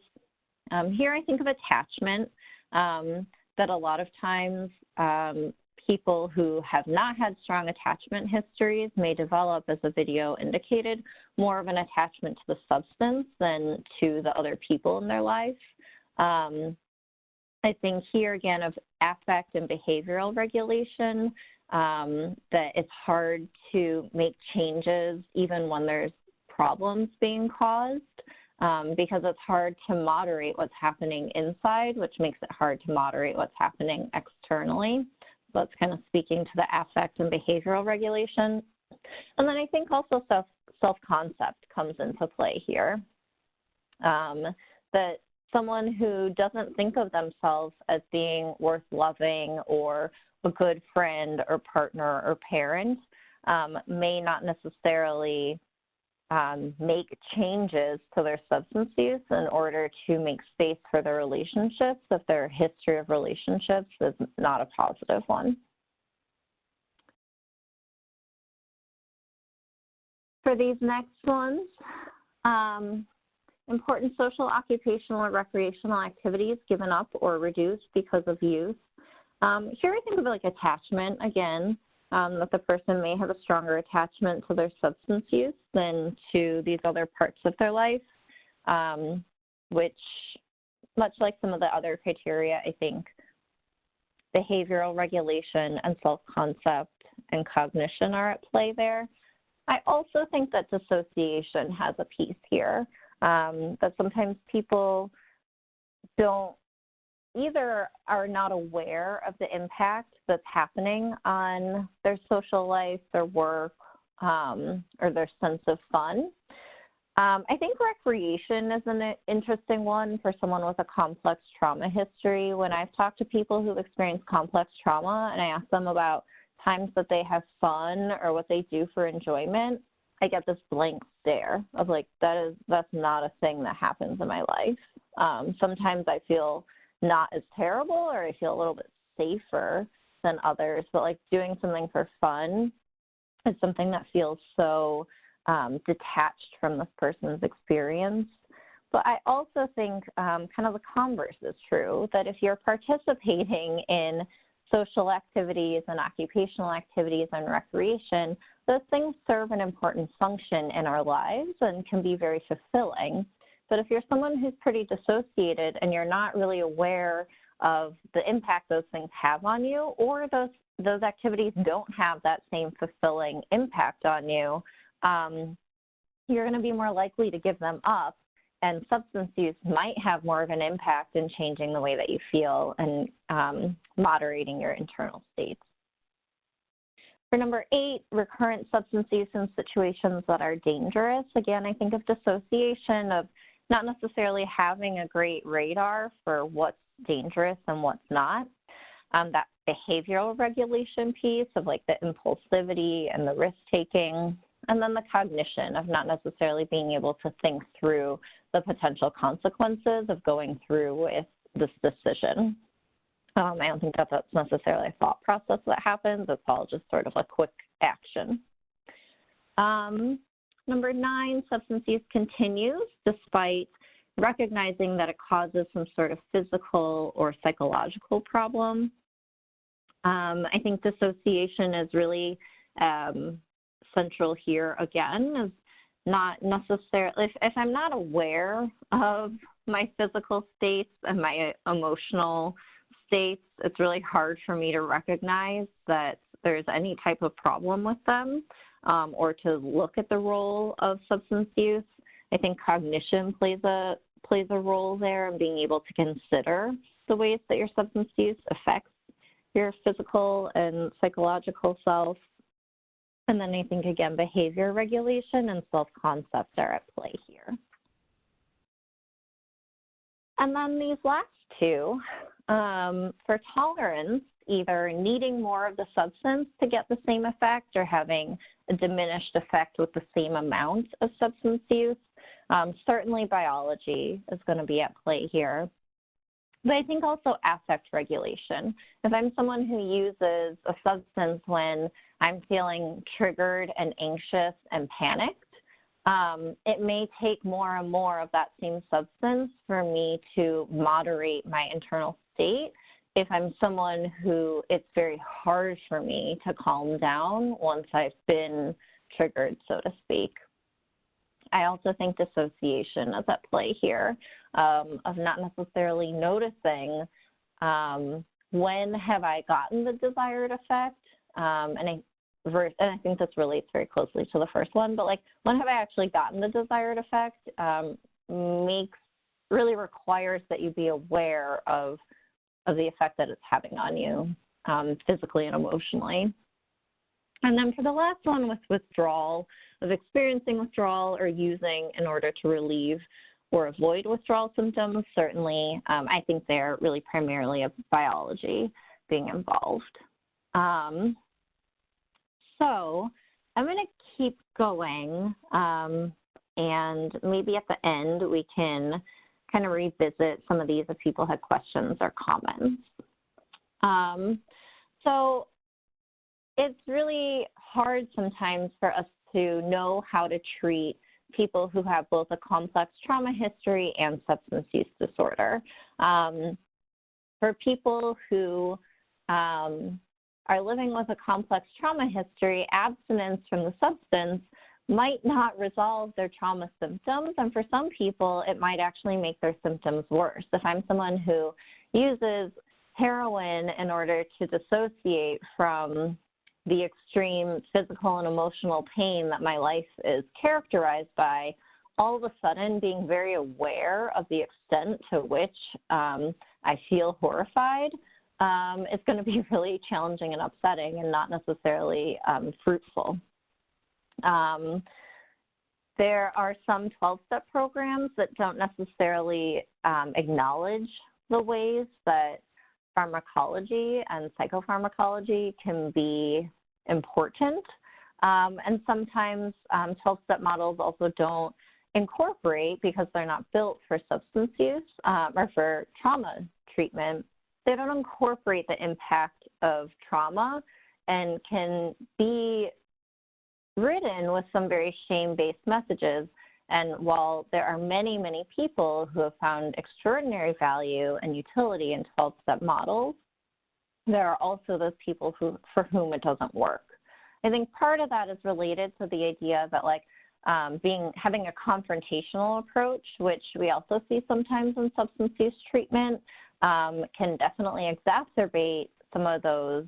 Here I think of attachment, that a lot of times people who have not had strong attachment histories may develop, as the video indicated, more of an attachment to the substance than to the other people in their life. I think here again of affect and behavioral regulation, that it's hard to make changes even when there's problems being caused, because it's hard to moderate what's happening inside, which makes it hard to moderate what's happening externally. So that's kind of speaking to the affect and behavioral regulation. And then I think also self-concept comes into play here, that someone who doesn't think of themselves as being worth loving or a good friend or partner or parent may not necessarily make changes to their substance use in order to make space for their relationships if their history of relationships is not a positive one. For these next ones, important social, occupational, or recreational activities given up or reduced because of use. Here I think of like attachment again, that the person may have a stronger attachment to their substance use than to these other parts of their life, which, much like some of the other criteria, I think behavioral regulation and self-concept and cognition are at play there. I also think that dissociation has a piece here, that sometimes people either are not aware of the impact that's happening on their social life, their work, or their sense of fun. I think recreation is an interesting one for someone with a complex trauma history. When I've talked to people who've experienced complex trauma and I ask them about times that they have fun or what they do for enjoyment, I get this blank stare of like, that's not a thing that happens in my life. Sometimes I feel not as terrible or I feel a little bit safer than others, but like doing something for fun is something that feels so detached from this person's experience. But I also think kind of the converse is true, that if you're participating in social activities and occupational activities and recreation, those things serve an important function in our lives and can be very fulfilling. But if you're someone who's pretty dissociated and you're not really aware of the impact those things have on you, or those activities don't have that same fulfilling impact on you, you're going to be more likely to give them up, and substance use might have more of an impact in changing the way that you feel and moderating your internal states. For number 8, recurrent substance use in situations that are dangerous. Again, I think of dissociation, of not necessarily having a great radar for what's dangerous and what's not. That behavioral regulation piece of like the impulsivity and the risk-taking, and then the cognition of not necessarily being able to think through the potential consequences of going through with this decision. I don't think that that's necessarily a thought process that happens. It's all just sort of a quick action. Number 9, substance use continues despite recognizing that it causes some sort of physical or psychological problem. I think dissociation is really central here again, is not necessarily, if I'm not aware of my physical states and my emotional states, it's really hard for me to recognize that there's any type of problem with them, or to look at the role of substance use. I think cognition plays a role there, and being able to consider the ways that your substance use affects your physical and psychological self. And then I think, again, behavior regulation and self-concept are at play here. And then these last two, for tolerance, either needing more of the substance to get the same effect or having a diminished effect with the same amount of substance use. Certainly biology is going to be at play here. But I think also affect regulation. If I'm someone who uses a substance when I'm feeling triggered and anxious and panicked, it may take more and more of that same substance for me to moderate my internal state. If I'm someone who it's very hard for me to calm down once I've been triggered, so to speak. I also think dissociation is at play here, of not necessarily noticing when have I gotten the desired effect, and I think this relates very closely to the first one, but like when have I actually gotten the desired effect really requires that you be aware of the effect that it's having on you physically and emotionally. And then for the last one with withdrawal, of experiencing withdrawal or using in order to relieve or avoid withdrawal symptoms, certainly I think they're really primarily of biology being involved. So I'm going to keep going, and maybe at the end we can kind of revisit some of these if people had questions or comments. So it's really hard sometimes for us to know how to treat people who have both a complex trauma history and substance use disorder. For people who are living with a complex trauma history, abstinence from the substance might not resolve their trauma symptoms, and for some people, it might actually make their symptoms worse. If I'm someone who uses heroin in order to dissociate from the extreme physical and emotional pain that my life is characterized by, all of a sudden being very aware of the extent to which I feel horrified, it's going to be really challenging and upsetting and not necessarily fruitful. There are some 12-step programs that don't necessarily acknowledge the ways that pharmacology and psychopharmacology can be important. And sometimes 12-step models also don't incorporate, because they're not built for substance use or for trauma treatment, they don't incorporate the impact of trauma and can be written with some very shame-based messages. And while there are many, many people who have found extraordinary value and utility in 12-step models, there are also those people for whom it doesn't work. I think part of that is related to the idea that having a confrontational approach, which we also see sometimes in substance use treatment, can definitely exacerbate some of those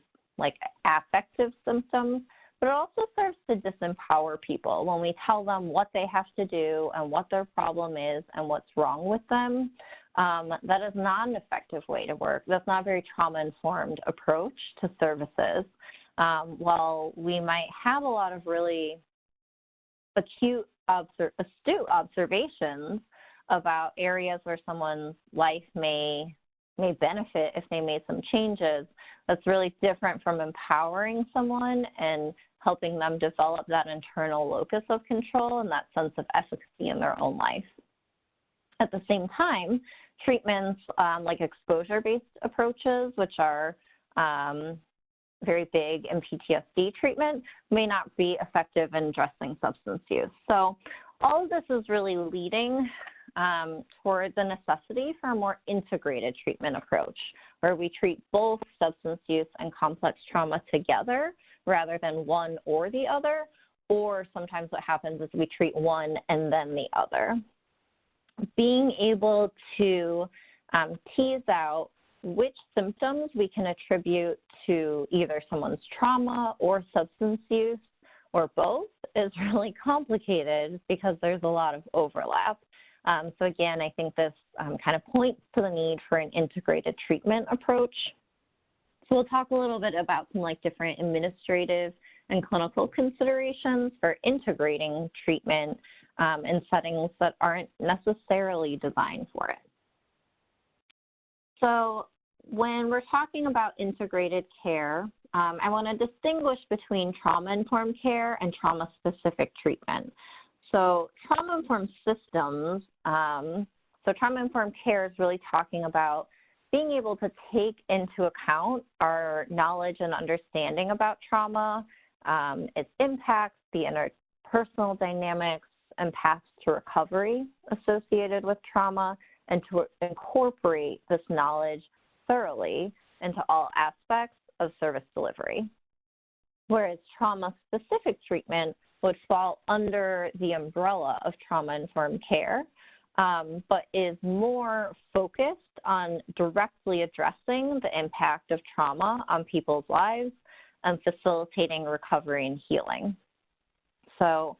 affective symptoms. But it also serves to disempower people when we tell them what they have to do and what their problem is and what's wrong with them. That is not an effective way to work. That's not a very trauma-informed approach to services. While we might have a lot of really astute observations about areas where someone's life may benefit if they made some changes, that's really different from empowering someone and helping them develop that internal locus of control and that sense of efficacy in their own life. At the same time, treatments like exposure-based approaches, which are very big in PTSD treatment may not be effective in addressing substance use. So all of this is really leading toward the necessity for a more integrated treatment approach, where we treat both substance use and complex trauma together rather than one or the other, or sometimes what happens is we treat one and then the other. Being able to tease out which symptoms we can attribute to either someone's trauma or substance use or both is really complicated because there's a lot of overlap. So again, I think this kind of points to the need for an integrated treatment approach. So we'll talk a little bit about some different administrative and clinical considerations for integrating treatment in settings that aren't necessarily designed for it. So when we're talking about integrated care, I want to distinguish between trauma-informed care and trauma-specific treatment. So trauma-informed systems, so trauma-informed care is really talking about being able to take into account our knowledge and understanding about trauma, its impacts, the interpersonal dynamics, and paths to recovery associated with trauma, and to incorporate this knowledge thoroughly into all aspects of service delivery. Whereas trauma-specific treatment would fall under the umbrella of trauma-informed care, but is more focused on directly addressing the impact of trauma on people's lives and facilitating recovery and healing. So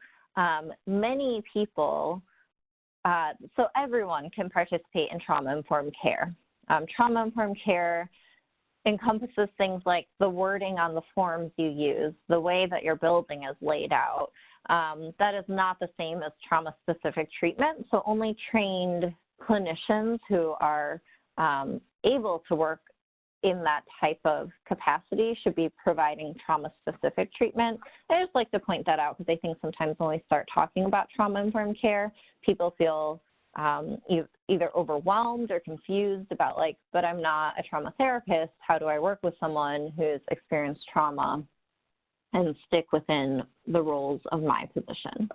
many people, so everyone can participate in trauma-informed care. Trauma-informed care encompasses things like the wording on the forms you use, the way that your building is laid out. That is not the same as trauma-specific treatment, so only trained clinicians who are able to work in that type of capacity should be providing trauma-specific treatment. I just like to point that out because I think sometimes when we start talking about trauma-informed care, people feel either overwhelmed or confused about but I'm not a trauma therapist. How do I work with someone who's experienced trauma and stick within the roles of my position?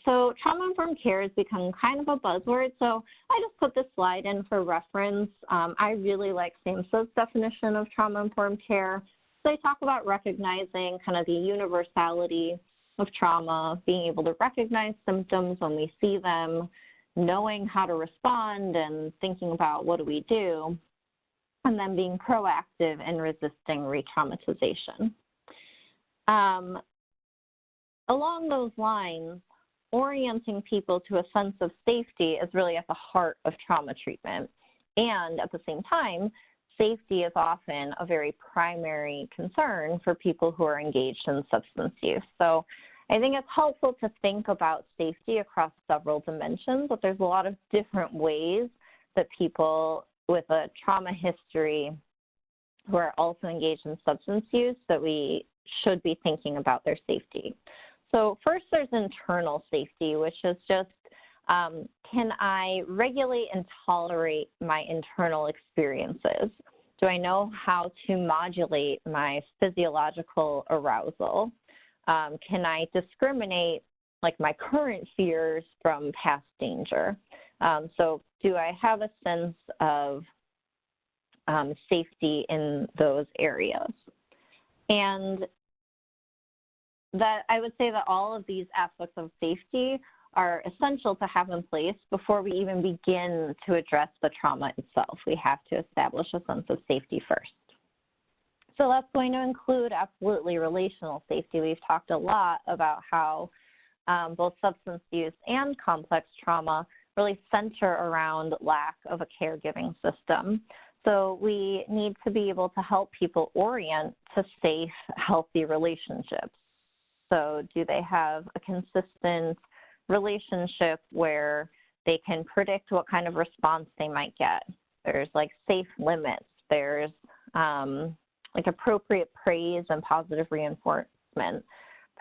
So trauma-informed care has become kind of a buzzword, so I just put this slide in for reference. I really like SAMHSA's definition of trauma-informed care. So they talk about recognizing kind of the universality of trauma, being able to recognize symptoms when we see them, knowing how to respond and thinking about what do we do, and then being proactive in resisting re-traumatization. Along those lines, orienting people to a sense of safety is really at the heart of trauma treatment. And at the same time, safety is often a very primary concern for people who are engaged in substance use. So I think it's helpful to think about safety across several dimensions, but there's a lot of different ways that people with a trauma history who are also engaged in substance use that we should be thinking about their safety. So first, there's internal safety, which is just, can I regulate and tolerate my internal experiences? Do I know how to modulate my physiological arousal? Can I discriminate my current fears from past danger? So do I have a sense of safety in those areas? And that I would say that all of these aspects of safety are essential to have in place before we even begin to address the trauma itself. We have to establish a sense of safety first. So that's going to include absolutely relational safety. We've talked a lot about how both substance use and complex trauma really center around lack of a caregiving system. So we need to be able to help people orient to safe, healthy relationships. So do they have a consistent relationship where they can predict what kind of response they might get? There's safe limits. There's appropriate praise and positive reinforcement.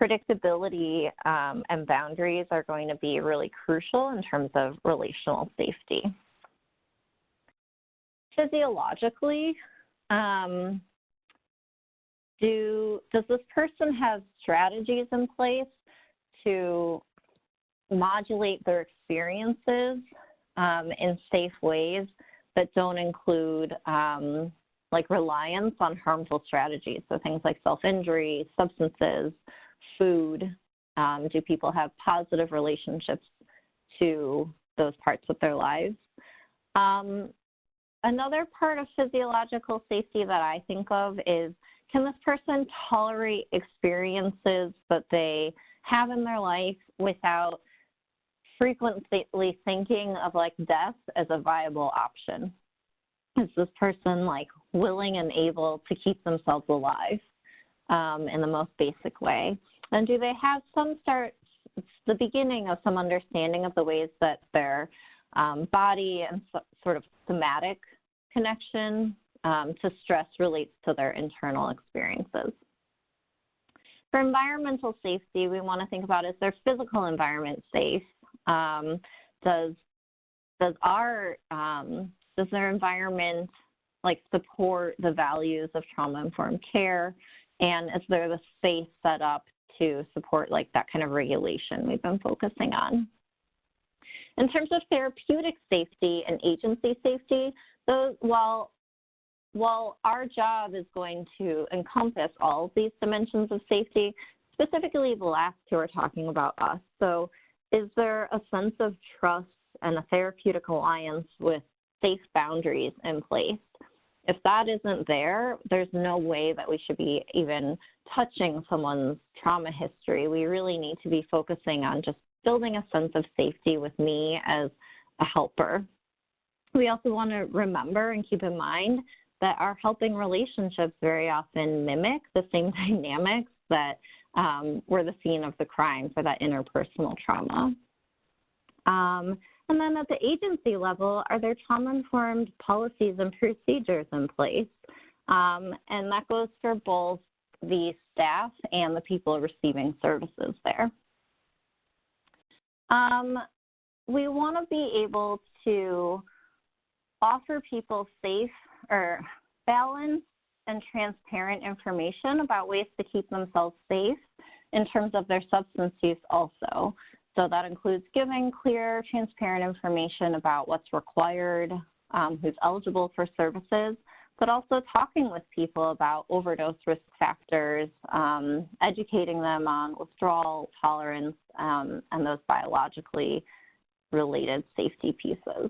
Predictability and boundaries are going to be really crucial in terms of relational safety. Physiologically, does this person have strategies in place to modulate their experiences in safe ways that don't include like reliance on harmful strategies? So things like self-injury, substances, food. Do people have positive relationships to those parts of their lives? Another part of physiological safety that I think of is, can this person tolerate experiences that they have in their life without frequently thinking of like death as a viable option? Is this person like willing and able to keep themselves alive in the most basic way? And do they have the beginning of some understanding of the ways that their body and sort of somatic connection to stress relates to their internal experiences? For environmental safety, we want to think about, is their physical environment safe? Does their environment like support the values of trauma-informed care? And is there the space set up to support like that kind of regulation we've been focusing on? In terms of therapeutic safety and agency safety, those, while our job is going to encompass all of these dimensions of safety, specifically the last two are talking about us. So is there a sense of trust and a therapeutic alliance with safe boundaries in place? If that isn't there, there's no way that we should be even touching someone's trauma history. We really need to be focusing on just building a sense of safety with me as a helper. We also want to remember and keep in mind that our helping relationships very often mimic the same dynamics that were the scene of the crime for that interpersonal trauma. And then at the agency level, are there trauma-informed policies and procedures in place? And that goes for both the staff and the people receiving services there. We want to be able to offer people safe or balanced and transparent information about ways to keep themselves safe in terms of their substance use also. So that includes giving clear, transparent information about what's required, who's eligible for services, but also talking with people about overdose risk factors, educating them on withdrawal tolerance, and those biologically related safety pieces.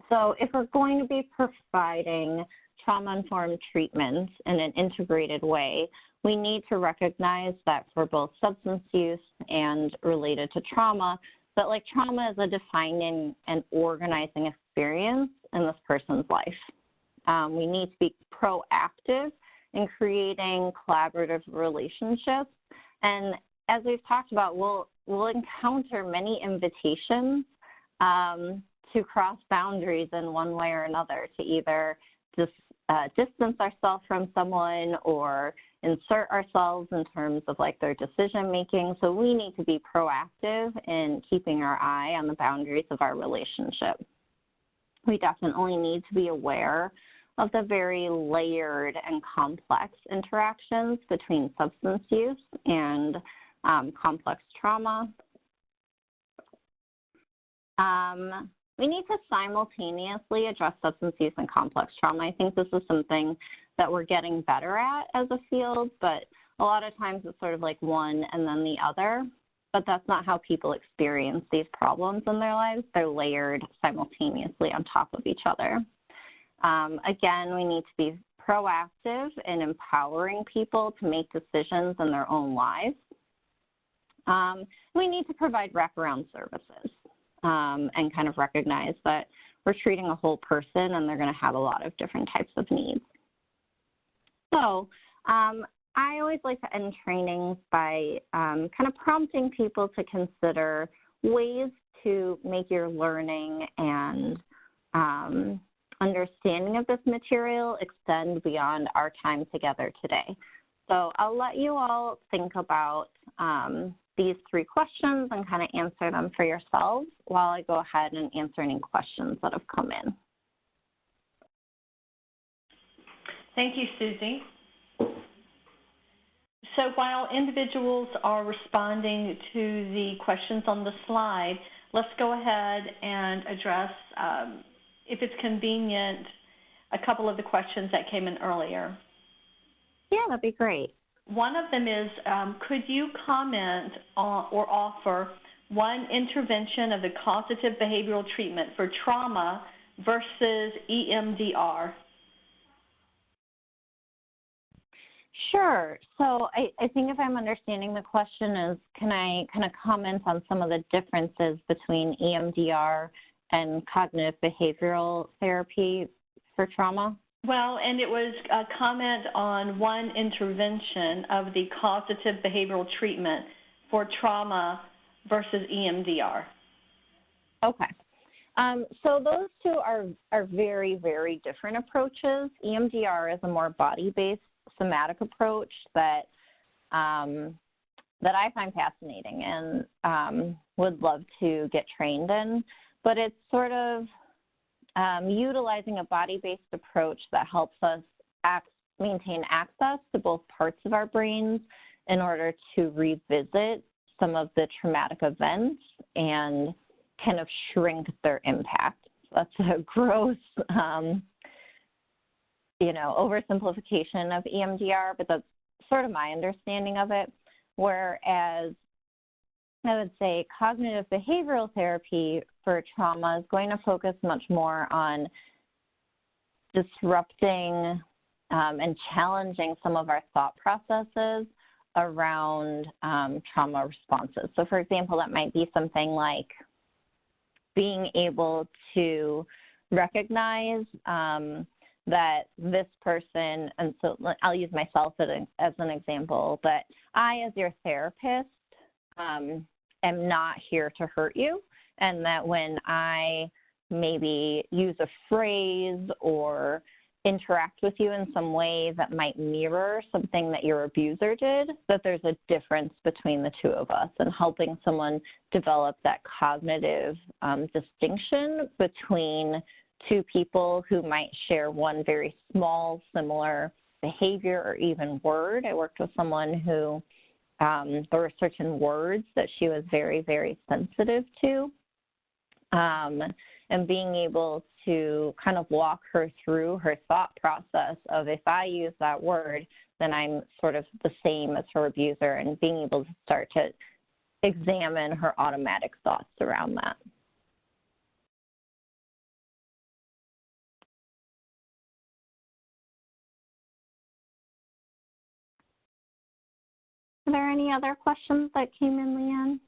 So if we're going to be providing trauma-informed treatment in an integrated way, we need to recognize that for both substance use and related to trauma, that like trauma is a defining and organizing experience in this person's life. We need to be proactive in creating collaborative relationships. And as we've talked about, we'll encounter many invitations to cross boundaries in one way or another, to either distance ourselves from someone or insert ourselves in terms of like their decision making. So we need to be proactive in keeping our eye on the boundaries of our relationship. We definitely need to be aware of the very layered and complex interactions between substance use and complex trauma. We need to simultaneously address substance use and complex trauma. I think this is something that we're getting better at as a field, but a lot of times it's sort of like one and then the other, but that's not how people experience these problems in their lives. They're layered simultaneously on top of each other. Again, we need to be proactive in empowering people to make decisions in their own lives. We need to provide wraparound services and kind of recognize that we're treating a whole person and they're going to have a lot of different types of needs. So I always like to end trainings by kind of prompting people to consider ways to make your learning and understanding of this material extend beyond our time together today. So I'll let you all think about these 3 questions and kind of answer them for yourselves while I go ahead and answer any questions that have come in. Thank you, Susie. so while individuals are responding to the questions on the slide, let's go ahead and address, if it's convenient, a couple of the questions that came in earlier. Yeah, that'd be great. One of them is, could you comment on or offer one intervention of the causative behavioral treatment for trauma versus EMDR? Sure. So I think if I'm understanding the question is, can I kind of comment on some of the differences between EMDR and cognitive behavioral therapy for trauma? Well, and it was a comment on one intervention of the causative behavioral treatment for trauma versus EMDR. Okay. So those two are very, very different approaches. EMDR is a more body-based somatic approach that I find fascinating and would love to get trained in, but it's sort of utilizing a body-based approach that helps us maintain access to both parts of our brains in order to revisit some of the traumatic events and kind of shrink their impact. So that's a gross, oversimplification of EMDR, but that's sort of my understanding of it. Whereas I would say cognitive behavioral therapy for trauma is going to focus much more on disrupting and challenging some of our thought processes around trauma responses. So, for example, that might be something like being able to recognize that this person, and so I'll use myself as an example, but I, as your therapist, am not here to hurt you, and that when I maybe use a phrase or interact with you in some way that might mirror something that your abuser did, that there's a difference between the two of us, and helping someone develop that cognitive distinction between two people who might share one very small, similar behavior or even word. I worked with someone who there were certain words that she was very, very sensitive to, and being able to kind of walk her through her thought process of, if I use that word, then I'm sort of the same as her abuser, and being able to start to examine her automatic thoughts around that. Are there any other questions that came in, Leanne?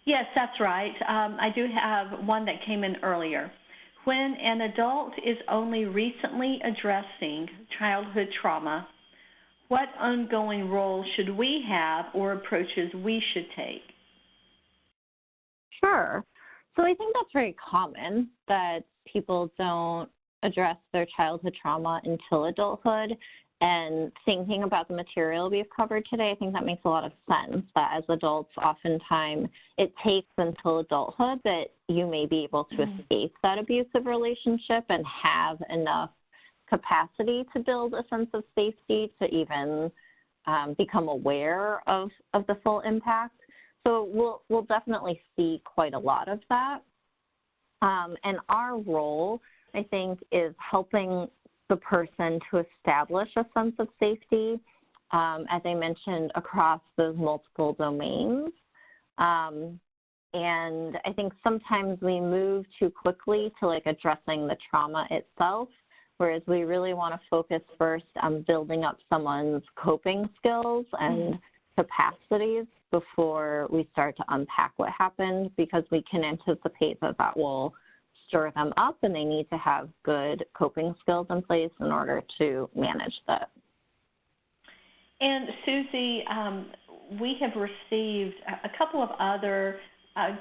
Yes, that's right. I do have one that came in earlier. When an adult is only recently addressing childhood trauma, what ongoing role should we have or approaches we should take? Sure. So I think that's very common that people don't address their childhood trauma until adulthood. And thinking about the material we've covered today, I think that makes a lot of sense, that as adults, oftentimes it takes until adulthood that you may be able to escape that abusive relationship and have enough capacity to build a sense of safety to even become aware of the full impact. So we'll definitely see quite a lot of that. And our role, I think, is helping the person to establish a sense of safety, as I mentioned, across those multiple domains. And I think sometimes we move too quickly to addressing the trauma itself, whereas we really want to focus first on building up someone's coping skills and capacities before we start to unpack what happened, because we can anticipate that will stir them up, and they need to have good coping skills in place in order to manage that. And Susie, we have received a couple of other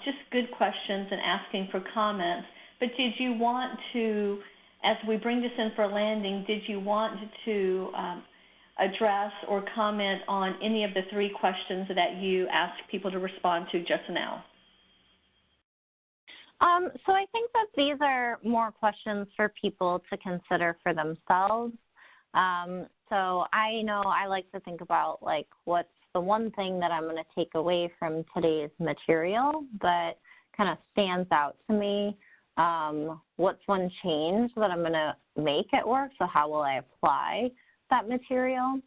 just good questions and asking for comments, but did you want to, as we bring this in for a landing, did you want to address or comment on any of the three questions that you asked people to respond to just now? So I think that these are more questions for people to consider for themselves. So I know I like to think about like what's the one thing that I'm going to take away from today's material that kind of stands out to me. What's one change that I'm going to make at work? So how will I apply that material?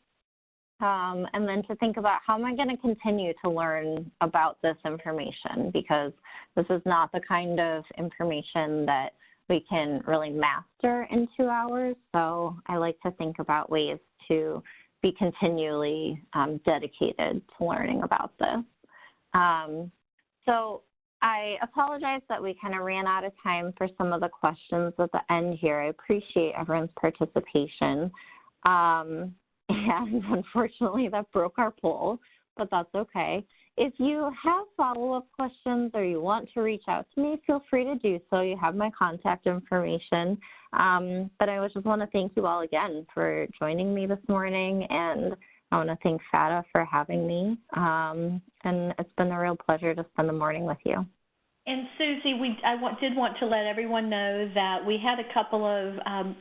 And then to think about how am I going to continue to learn about this information, because this is not the kind of information that we can really master in 2 hours. So I like to think about ways to be continually dedicated to learning about this. So I apologize that we kind of ran out of time for some of the questions at the end here. I appreciate everyone's participation. And unfortunately, that broke our poll, but that's okay. If you have follow-up questions or you want to reach out to me, feel free to do so. You have my contact information. But I just want to thank you all again for joining me this morning, and I want to thank FATA for having me. And it's been a real pleasure to spend the morning with you. And Susie, I did want to let everyone know that we had a couple of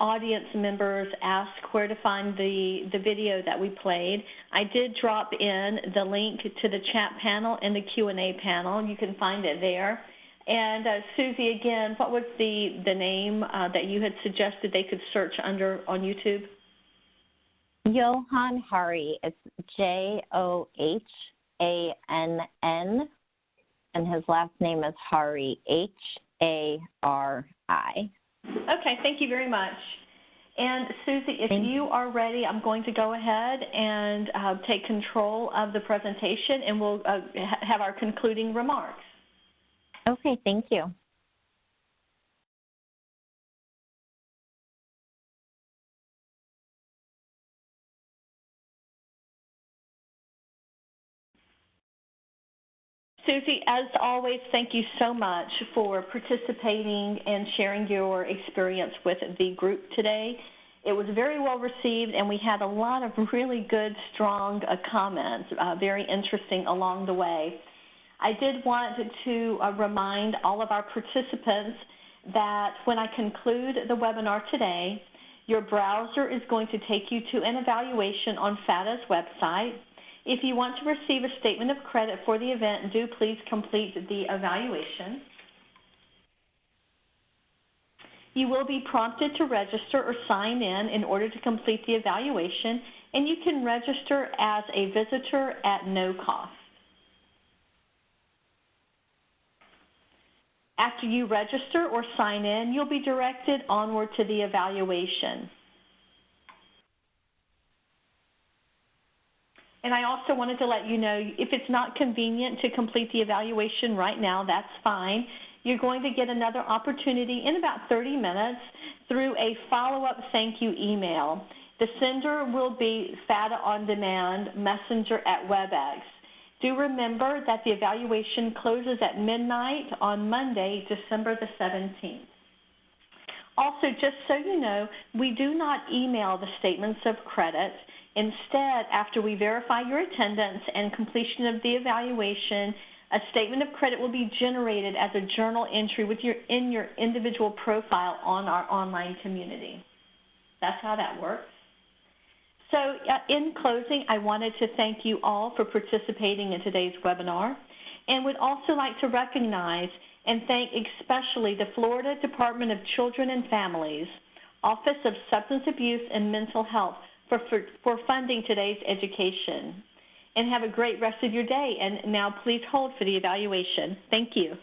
audience members ask where to find the video that we played. I did drop in the link to the chat panel and the Q&A panel. You can find it there. And Susie, again, what was the name that you had suggested they could search under on YouTube? Johann Hari. It's Johann, and his last name is Hari, Hari. Okay, thank you very much. And Susie, if you are ready, I'm going to go ahead and take control of the presentation, and we'll have our concluding remarks. Okay, thank you. Susie, as always, thank you so much for participating and sharing your experience with the group today. It was very well received, and we had a lot of really good, strong comments, very interesting along the way. I did want to remind all of our participants that when I conclude the webinar today, your browser is going to take you to an evaluation on FATA's website. If you want to receive a statement of credit for the event, do please complete the evaluation. You will be prompted to register or sign in order to complete the evaluation, and you can register as a visitor at no cost. After you register or sign in, you'll be directed onward to the evaluation. And I also wanted to let you know, if it's not convenient to complete the evaluation right now, that's fine. You're going to get another opportunity in about 30 minutes through a follow-up thank you email. The sender will be FATA On Demand Messenger at WebEx. Do remember that the evaluation closes at midnight on Monday, December the 17th. Also, just so you know, we do not email the statements of credit. Instead, after we verify your attendance and completion of the evaluation, a statement of credit will be generated as a journal entry in your individual profile on our online community. That's how that works. So in closing, I wanted to thank you all for participating in today's webinar, and would also like to recognize and thank especially the Florida Department of Children and Families, Office of Substance Abuse and Mental Health for funding today's education. And have a great rest of your day. And now please hold for the evaluation. Thank you.